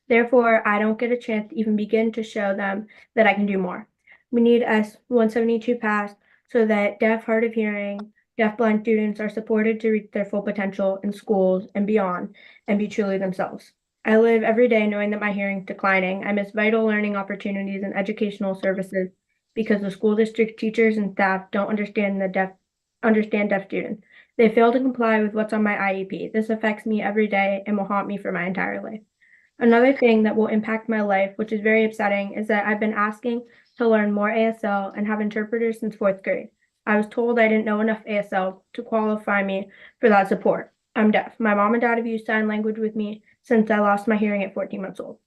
Therefore, I don't get a chance to even begin to show them that I can do more. We need S-172 passed so that deaf, hard of hearing, deafblind students are supported to reach their full potential in schools and beyond and be truly themselves. I live every day knowing that my hearing is declining. I miss vital learning opportunities and educational services because the school district teachers and staff don't understand deaf students. They fail to comply with what's on my IEP. This affects me every day and will haunt me for my entire life. Another thing that will impact my life, which is very upsetting, is that I've been asking to learn more ASL and have interpreters since 4th grade. I was told I didn't know enough ASL to qualify me for that support. I'm deaf. My mom and dad have used sign language with me since I lost my hearing at 14 months old.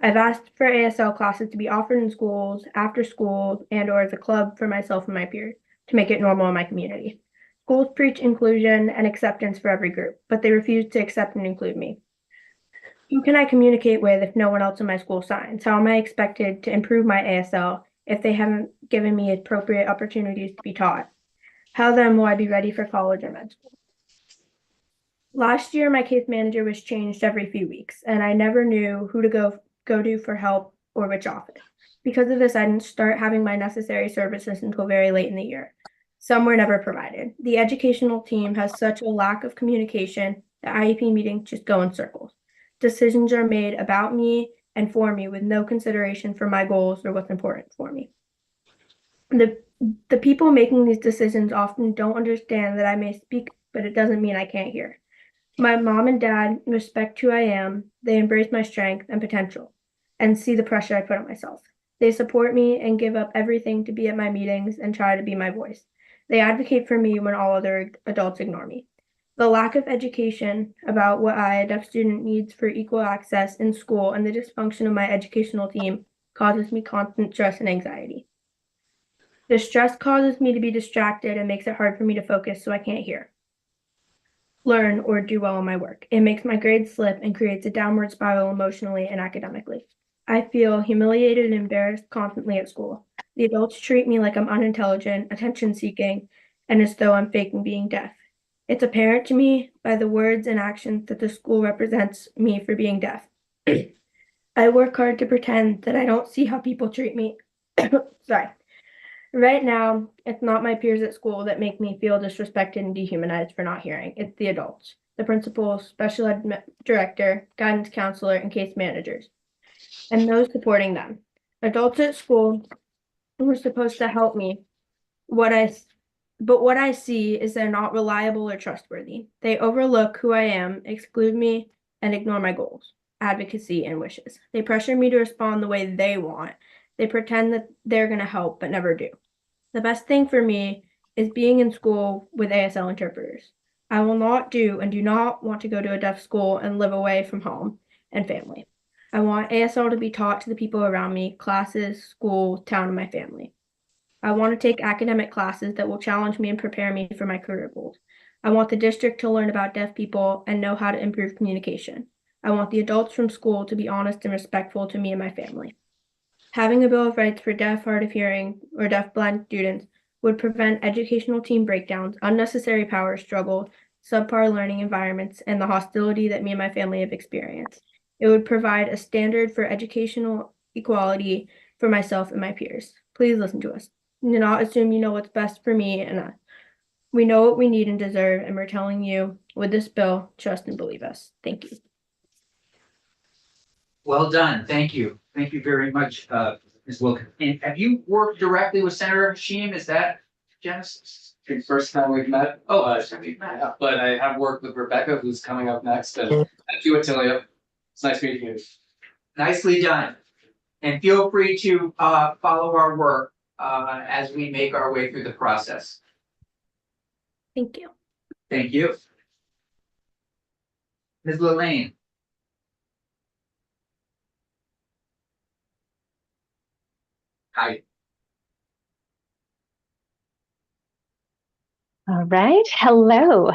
I've asked for ASL classes to be offered in schools, after school, and/or as a club for myself and my peers to make it normal in my community. Schools preach inclusion and acceptance for every group, but they refuse to accept and include me. Who can I communicate with if no one else in my school signs? How am I expected to improve my ASL if they haven't given me appropriate opportunities to be taught? How then will I be ready for college or med school? Last year, my case manager was changed every few weeks, and I never knew who to go to for help or which office. Because of this, I didn't start having my necessary services until very late in the year. Some were never provided. The educational team has such a lack of communication that IEP meetings just go in circles. Decisions are made about me and for me with no consideration for my goals or what's important for me. The people making these decisions often don't understand that I may speak, but it doesn't mean I can't hear. My mom and dad respect who I am. They embrace my strength and potential and see the pressure I put on myself. They support me and give up everything to be at my meetings and try to be my voice. They advocate for me when all other adults ignore me. The lack of education about what I, a deaf student, needs for equal access in school and the dysfunction of my educational team causes me constant stress and anxiety. The stress causes me to be distracted and makes it hard for me to focus, so I can't hear, learn, or do well in my work. It makes my grades slip and creates a downward spiral emotionally and academically. I feel humiliated and embarrassed constantly at school. The adults treat me like I'm unintelligent, attention-seeking, and as though I'm faking being deaf. It's apparent to me by the words and actions that the school represents me for being deaf. I work hard to pretend that I don't see how people treat me. Sorry. Right now, it's not my peers at school that make me feel disrespected and dehumanized for not hearing. It's the adults, the principal, special ed director, guidance counselor, and case managers, and those supporting them. Adults at school who were supposed to help me but what I see is they're not reliable or trustworthy. They overlook who I am, exclude me, and ignore my goals, advocacy, and wishes. They pressure me to respond the way they want. They pretend that they're going to help, but never do. The best thing for me is being in school with ASL interpreters. I will not do and do not want to go to a deaf school and live away from home and family. I want ASL to be taught to the people around me, classes, school, town, and my family. I want to take academic classes that will challenge me and prepare me for my career goals. I want the district to learn about deaf people and know how to improve communication. I want the adults from school to be honest and respectful to me and my family. Having a Bill of Rights for deaf, hard of hearing, or deaf-blind students would prevent educational team breakdowns, unnecessary power struggle, subpar learning environments, and the hostility that me and my family have experienced. It would provide a standard for educational equality for myself and my peers. Please listen to us. Do not assume you know what's best for me and us. We know what we need and deserve, and we're telling you, with this bill, trust and believe us. Thank you. Well done. Thank you. Thank you very much, Ms. Wilkin. And have you worked directly with Senator Sheem? Is that Genesis? The first time we've met. Oh, Yeah, but I have worked with Rebecca, who's coming up next, and thank you, Attilia. It's nice meeting you. nicely done. And feel free to follow our work as we make our way through the process. Thank you. Thank you. Ms. Lane. Hi. All right, hello.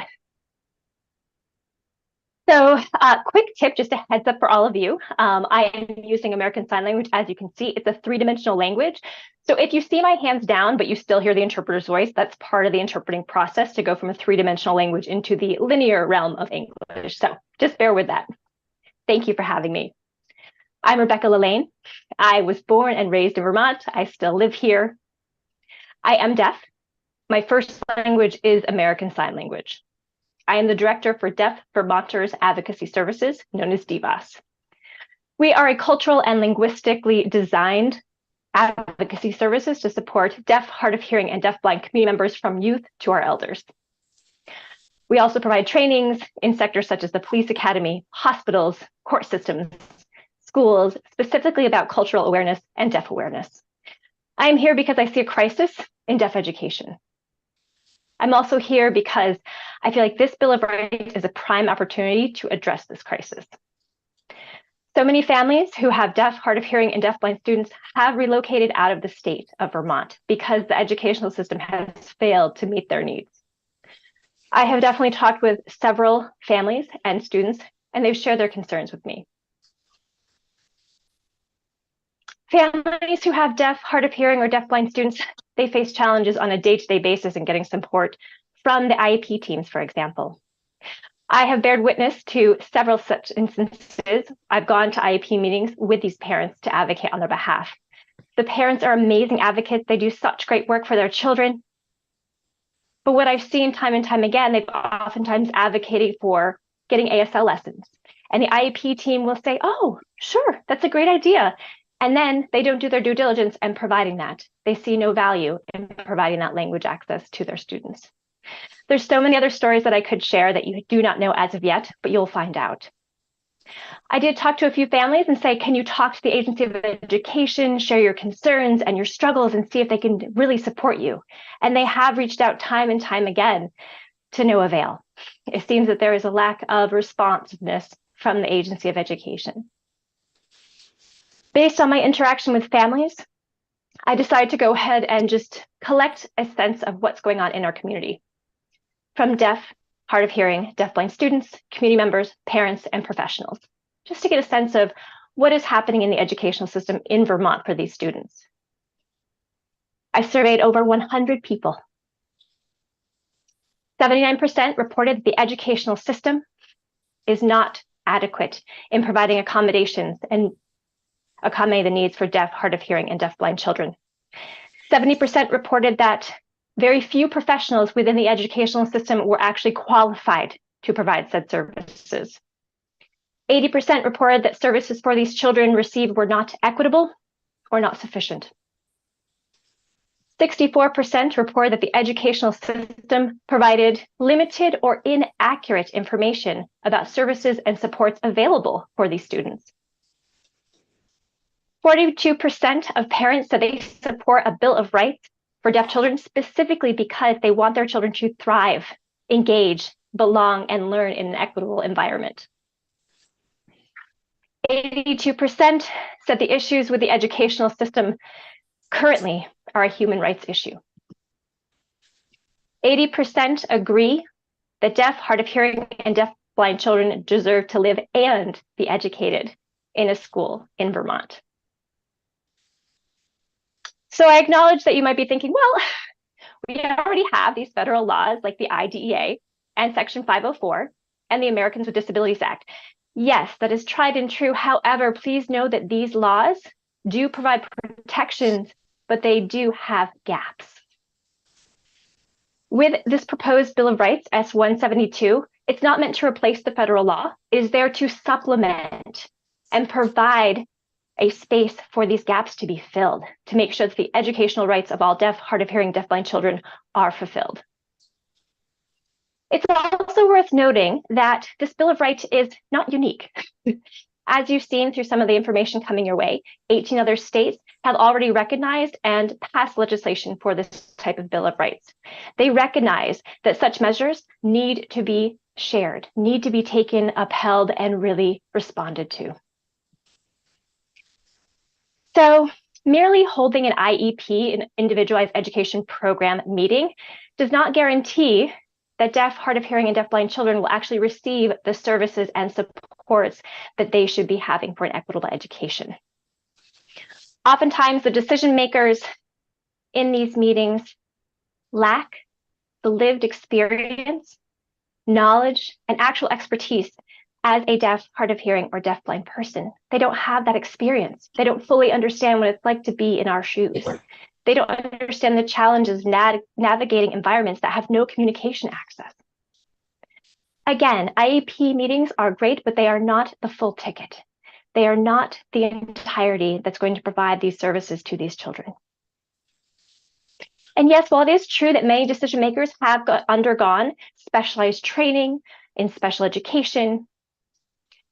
So quick tip, just a heads up for all of you. I am using American Sign Language. As you can see, it's a three-dimensional language. So if you see my hands down, but you still hear the interpreter's voice, that's part of the interpreting process to go from a three-dimensional language into the linear realm of English. So just bear with that. Thank you for having me. I'm Rebecca Lillane. I was born and raised in Vermont. I still live here. I am deaf. My first language is American Sign Language. I am the director for Deaf Vermonters Advocacy Services, known as DVAS. We are a cultural and linguistically designed advocacy services to support deaf, hard of hearing, and deafblind community members from youth to our elders. We also provide trainings in sectors such as the police academy, hospitals, court systems, schools, specifically about cultural awareness and deaf awareness. I am here because I see a crisis in deaf education. I'm also here because I feel like this Bill of Rights is a prime opportunity to address this crisis. So many families who have deaf, hard of hearing, and deafblind students have relocated out of the state of Vermont because the educational system has failed to meet their needs. I have definitely talked with several families and students, and they've shared their concerns with me. Families who have deaf, hard of hearing, or deafblind students, they face challenges on a day-to-day basis in getting support from the IEP teams, for example. I have bared witness to several such instances. I've gone to IEP meetings with these parents to advocate on their behalf. The parents are amazing advocates. They do such great work for their children. But what I've seen time and time again, they've oftentimes advocated for getting ASL lessons. And the IEP team will say, oh, sure, that's a great idea. And then they don't do their due diligence in providing that. They see no value in providing that language access to their students. There's so many other stories that I could share that you do not know as of yet, but you'll find out. I did talk to a few families and say, can you talk to the Agency of Education, share your concerns and your struggles and see if they can really support you? And they have reached out time and time again to no avail. It seems that there is a lack of responsiveness from the Agency of Education. Based on my interaction with families, I decided to go ahead and just collect a sense of what's going on in our community. From deaf, hard of hearing, deafblind students, community members, parents, and professionals, just to get a sense of what is happening in the educational system in Vermont for these students. I surveyed over 100 people. 79% reported the educational system is not adequate in providing accommodations and accommodate the needs for deaf, hard of hearing, and deafblind children. 70% reported that very few professionals within the educational system were actually qualified to provide said services. 80% reported that services for these children received were not equitable or not sufficient. 64% report that the educational system provided limited or inaccurate information about services and supports available for these students. 42% of parents said they support a Bill of Rights for deaf children specifically because they want their children to thrive, engage, belong, and learn in an equitable environment. 82% said the issues with the educational system currently are a human rights issue. 80% agree that deaf, hard of hearing, and deaf-blind children deserve to live and be educated in a school in Vermont. So I acknowledge that you might be thinking, well, we already have these federal laws like the IDEA and Section 504 and the Americans with Disabilities Act. Yes, that is tried and true. However, please know that these laws do provide protections, but they do have gaps. With this proposed Bill of Rights, S-172, it's not meant to replace the federal law. It is there to supplement and provide a space for these gaps to be filled, to make sure that the educational rights of all deaf, hard of hearing, deafblind children are fulfilled. It's also worth noting that this Bill of Rights is not unique. As you've seen through some of the information coming your way, 18 other states have already recognized and passed legislation for this type of Bill of Rights. They recognize that such measures need to be shared, need to be taken, upheld, and really responded to. So merely holding an IEP, an individualized education program meeting, does not guarantee that deaf, hard of hearing, and deafblind children will actually receive the services and supports that they should be having for an equitable education. Oftentimes, the decision makers in these meetings lack the lived experience, knowledge, and actual expertise as a deaf, hard of hearing, or deafblind person. They don't have that experience. They don't fully understand what it's like to be in our shoes. They don't understand the challenges navigating environments that have no communication access. Again, IEP meetings are great, but they are not the full ticket. They are not the entirety that's going to provide these services to these children. And yes, while it is true that many decision makers have undergone specialized training in special education,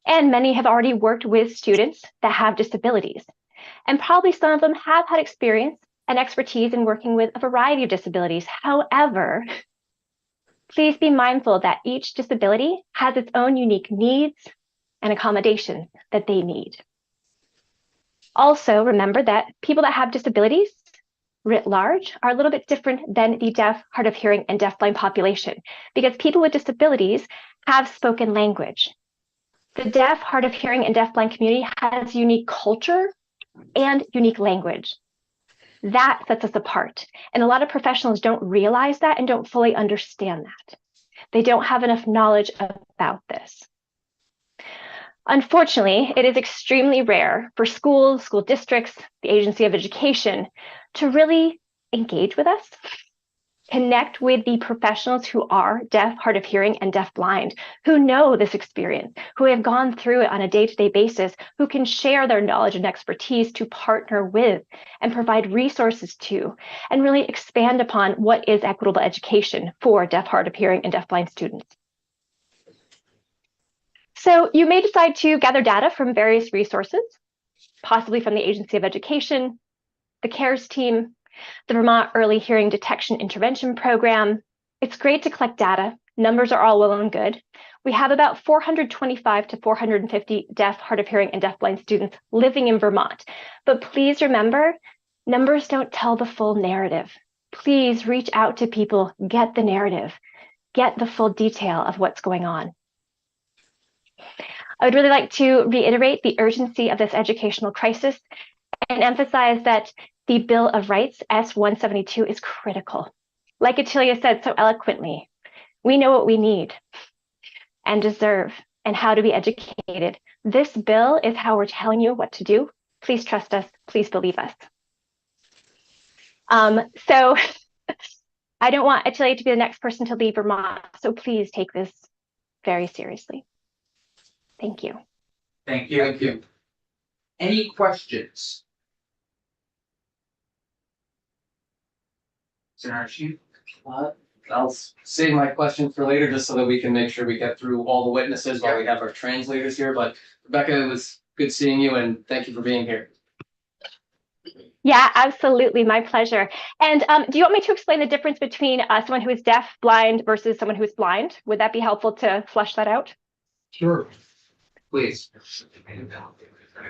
and many have already worked with students that have disabilities, and probably some of them have had experience and expertise in working with a variety of disabilities. However, please be mindful that each disability has its own unique needs and accommodations that they need. Also, remember that people that have disabilities writ large are a little bit different than the deaf, hard of hearing, and deafblind population, because people with disabilities have spoken language. The deaf, hard of hearing, and deafblind community has unique culture and unique language. That sets us apart. And a lot of professionals don't realize that and don't fully understand that. They don't have enough knowledge about this. Unfortunately, it is extremely rare for schools, school districts, the Agency of Education to really engage with us, connect with the professionals who are deaf, hard of hearing, and deafblind, who know this experience, who have gone through it on a day-to-day basis, who can share their knowledge and expertise to partner with and provide resources to, and really expand upon what is equitable education for deaf, hard of hearing, and deafblind students. So you may decide to gather data from various resources, possibly from the Agency of Education, the CARES team, the Vermont Early Hearing Detection Intervention Program. It's great to collect data. Numbers are all well and good. We have about 425 to 450 deaf, hard of hearing, and deafblind students living in Vermont. But please remember, numbers don't tell the full narrative. Please reach out to people, get the narrative, get the full detail of what's going on. I would really like to reiterate the urgency of this educational crisis and emphasize that the Bill of Rights, S-172, is critical. Like Atilia said so eloquently, we know what we need and deserve and how to be educated. This bill is how we're telling you what to do. Please trust us. Please believe us. So I don't want Atilia to be the next person to leave Vermont, so please take this very seriously. Thank you. Thank you. Thank you. Any questions? Senator Archie? I'll save my question for later, just so that we can make sure we get through all the witnesses while we have our translators here, but Rebecca, it was good seeing you and thank you for being here. Yeah, absolutely. My pleasure. And do you want me to explain the difference between someone who is deaf, blind versus someone who is blind? Would that be helpful to flesh that out? Sure. Please.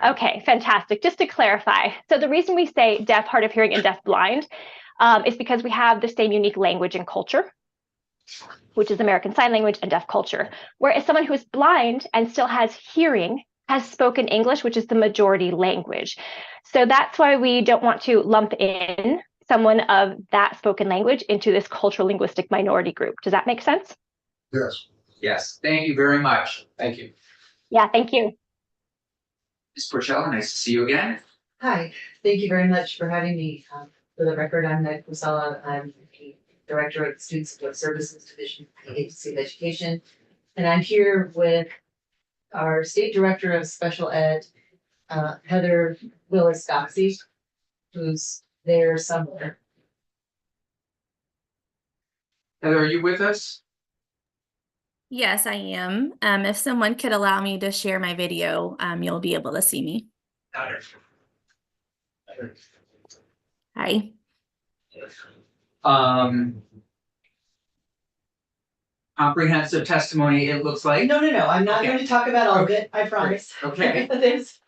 Okay, fantastic. Just to clarify, so the reason we say deaf, hard of hearing, and deaf blind is because we have the same unique language and culture, which is American Sign Language and deaf culture. Whereas someone who is blind and still has hearing has spoken English, which is the majority language. So that's why we don't want to lump in someone of that spoken language into this cultural linguistic minority group. Does that make sense? Yes. Yes, thank you very much. Thank you. Yeah, thank you. Ms. Porcello, nice to see you again. Hi, thank you very much for having me. For the record, I'm Meg Pusala. I'm the Director of the Student Support Services Division at the Agency of Education. And I'm here with our State Director of Special Ed, Heather Willis-Doxey, who's there somewhere. Heather, are you with us? Yes, I am. If someone could allow me to share my video, you'll be able to see me. Hi. Comprehensive testimony, it looks like. No, I'm not Okay. going to talk about all of it, I promise. Okay. There's,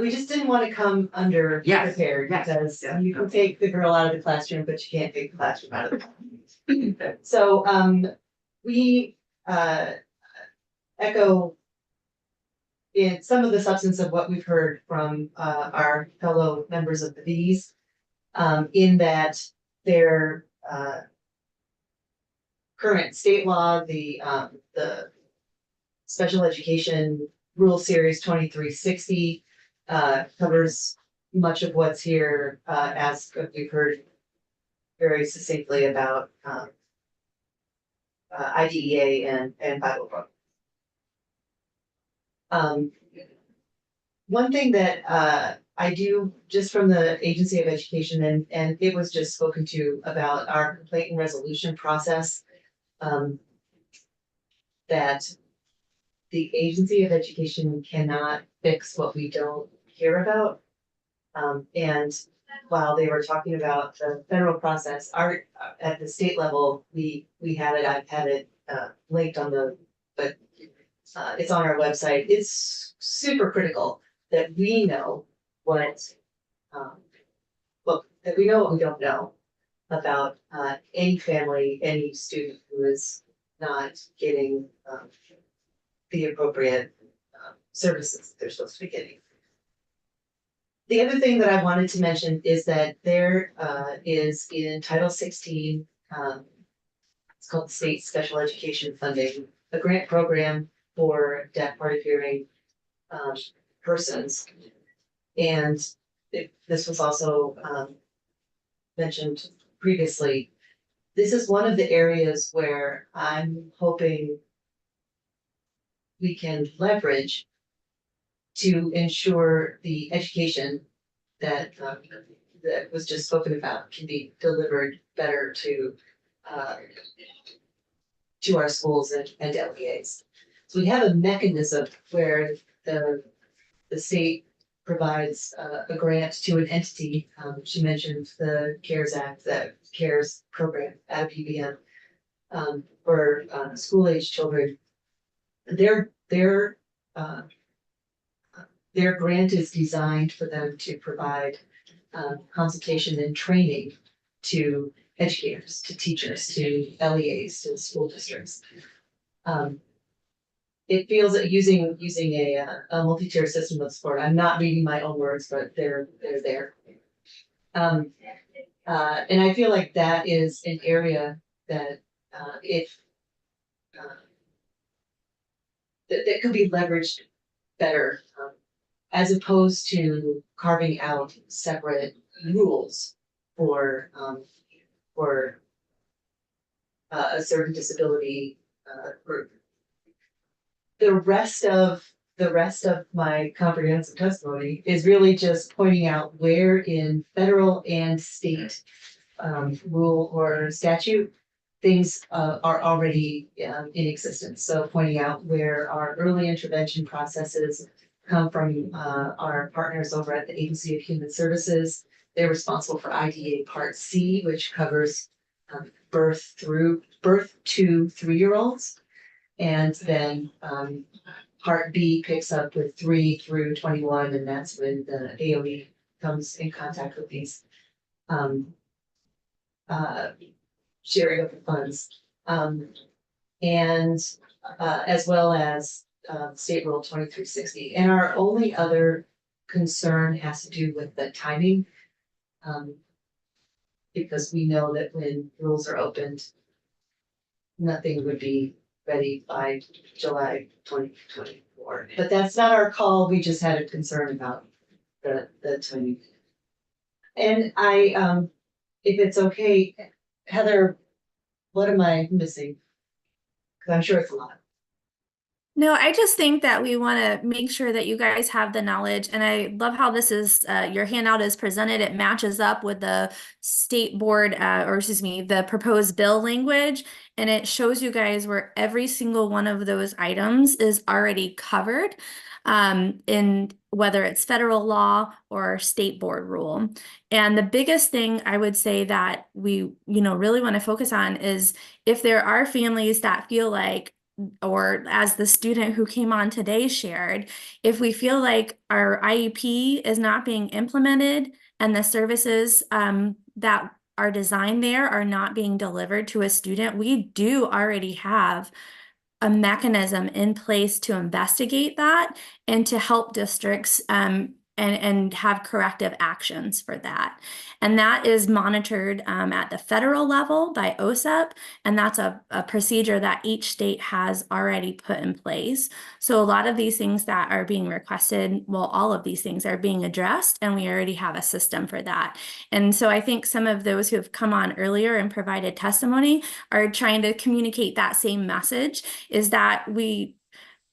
we just didn't want to come under Yes, prepared yes, because yeah. you can take the girl out of the classroom, but you can't take the classroom out of the classroom. So, we, echo in some of the substance of what we've heard from, our fellow members of the V's, in that their, current state law, the Special Education Rule Series 2360 covers much of what's here, as we've heard very succinctly about IDEA and 504. One thing that I do, just from the Agency of Education, and it was just spoken to about our complaint and resolution process, that the Agency of Education cannot fix what we don't hear about. And while they were talking about the federal process, at the state level, we have it, I've had it linked on but it's on our website. It's super critical that we know that we know what we don't know about any family, any student who is not getting the appropriate services they're supposed to be getting. The other thing that I wanted to mention is that there is in Title 16, it's called the State Special Education Funding, a grant program for deaf, hard of hearing persons. And this was also mentioned previously. This is one of the areas where I'm hoping we can leverage to ensure the education that that was just spoken about can be delivered better to our schools and LEAs. So we have a mechanism where the state provides a grant to an entity. She mentioned the CARES Act, the CARES program at a PBM for school age children. Their grant is designed for them to provide consultation and training to educators, to teachers, to LEAs, to school districts. It feels that using a multi-tier system of support, I'm not reading my own words, but they're there. And I feel like that is an area that that could be leveraged better, as opposed to carving out separate rules for a certain disability group. The rest of my comprehensive testimony is really just pointing out where in federal and state rule or statute, things are already in existence. So pointing out where our early intervention processes come from our partners over at the Agency of Human Services. They're responsible for IDA Part C, which covers birth to 3-year-olds. And then Part B picks up with 3 through 21, and that's when the AOE comes in contact with these sharing of the funds. And as well as State Rule 2360. And our only other concern has to do with the timing. Because we know that when rules are opened, nothing would be ready by July 2024. But that's not our call. We just had a concern about the timing. And I, if it's okay, Heather, what am I missing? Because I'm sure it's a lot. No, I just think that we want to make sure that you guys have the knowledge, and I love how this is, your handout is presented. It matches up with the state board, or excuse me, the proposed bill language, and it shows you guys where every single one of those items is already covered, in whether it's federal law or state board rule. And the biggest thing I would say that we, really want to focus on is if there are families that feel like, or as the student who came on today shared, if we feel like our IEP is not being implemented and the services that are designed there are not being delivered to a student, we do already have a mechanism in place to investigate that and to help districts and have corrective actions for that. And that is monitored at the federal level by OSEP, and that's a procedure that each state has already put in place. So a lot of these things that are being requested, well, all of these things are being addressed, and we already have a system for that. And so I think some of those who have come on earlier and provided testimony are trying to communicate that same message, is that we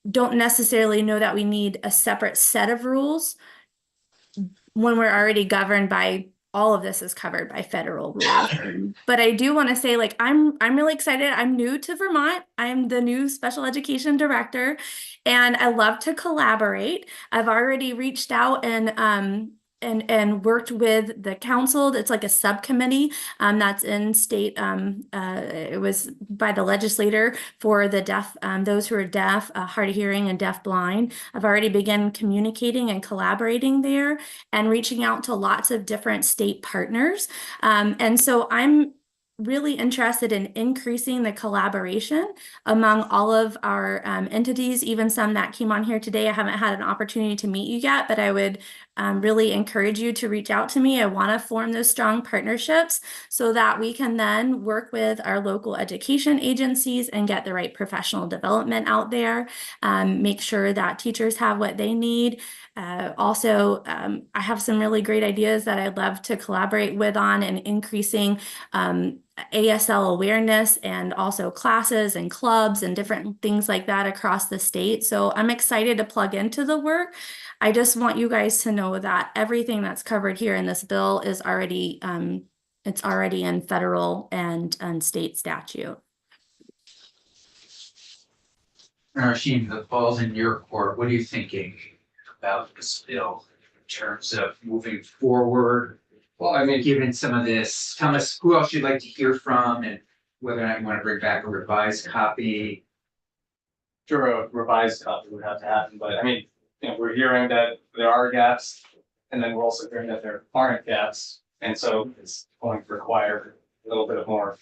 don't necessarily know that we need a separate set of rules when we're already governed by all of this is covered by federal rules. But I do want to say, like, I'm really excited. I'm new to Vermont. I'm the new special education director, and I love to collaborate. I've already reached out and worked with the council. It's like a subcommittee that's in state. It was by the legislator for the deaf, those who are deaf, hard of hearing, and deaf blind. I've already begun communicating and collaborating there and reaching out to lots of different state partners. And so I'm really interested in increasing the collaboration among all of our entities, even some that came on here today. I haven't had an opportunity to meet you yet, but I would really encourage you to reach out to me. I want to form those strong partnerships so that we can then work with our local education agencies and get the right professional development out there, make sure that teachers have what they need. Also, I have some really great ideas that I'd love to collaborate with on and increasing ASL awareness, and also classes and clubs and different things like that across the state. So I'm excited to plug into the work. I just want you guys to know that everything that's covered here in this bill is already, it's already in federal and state statute. Rashim, the ball's in your court. What are you thinking about this bill in terms of moving forward? Well, I mean, Given some of this, tell us who else you'd like to hear from and whether or not you want to bring back a revised copy. sure, a revised copy would have to happen, but I mean, we're hearing that there are gaps, and then we're also hearing that there aren't gaps, and so it's going to require a little bit of more,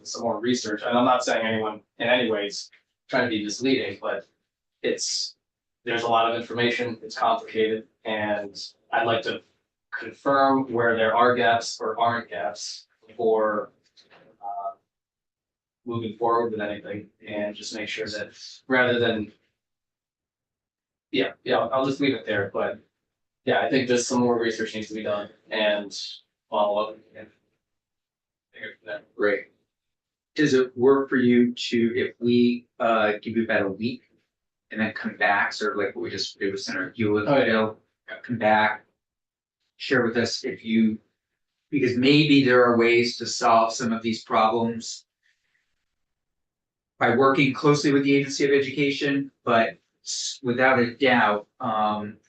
some more research. And I'm not saying anyone in any ways trying to be misleading, but there's a lot of information, it's complicated, and I'd like to confirm where there are gaps or aren't gaps before moving forward with anything, and just make sure that rather than I'll just leave it there. But yeah, I think just some more research needs to be done and follow up and figure it from there. Great. Does it work for you if we give you about a week and then come back, sort of like what we just did with Senator Hewitt, come back, share with us if you because maybe there are ways to solve some of these problems by working closely with the Agency of Education, but without a doubt,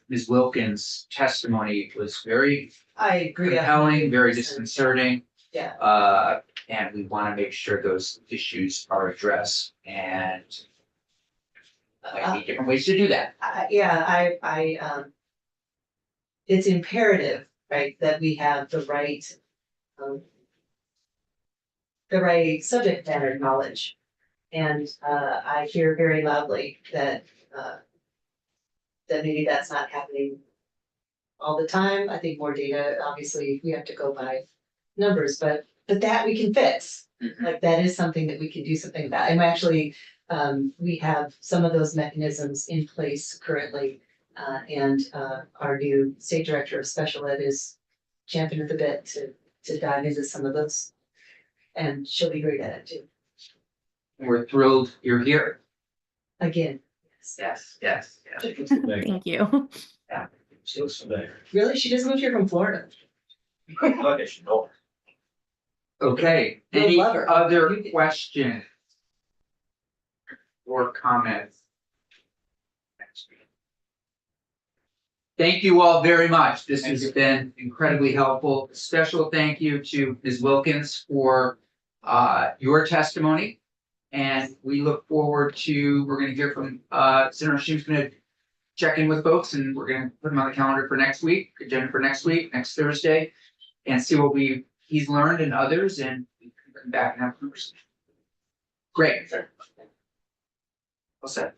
Ms. Wilkins' testimony was very I agree. compelling, very 100%. disconcerting. Yeah. And we want to make sure those issues are addressed, and might be different ways to do that. It's imperative, right, that we have the right subject matter knowledge. And I hear very loudly that maybe that's not happening all the time. I think more data, obviously, we have to go by numbers, but that we can fix. Like, that is something that we can do something about. And actually, we have some of those mechanisms in place currently. And our new state director of special ed is champing at the bit to dive into some of those. And she'll be great at it too. We're thrilled you're here. Again, Yes, yes, yes. Thank you. Still familiar. really, she just moved here from Florida. Okay, she know. Okay, You'll any love her. other You can- questions or comments? Thank you all very much. This has been incredibly helpful. Special thank you to Ms. Wilkins for your testimony. And we look forward to, we're gonna hear from Senator She's gonna check in with folks, and we're gonna put them on the calendar for next week, agenda for next week, next Thursday, and see what he's learned and others, and we can come back and have a conversation. Great. Well said.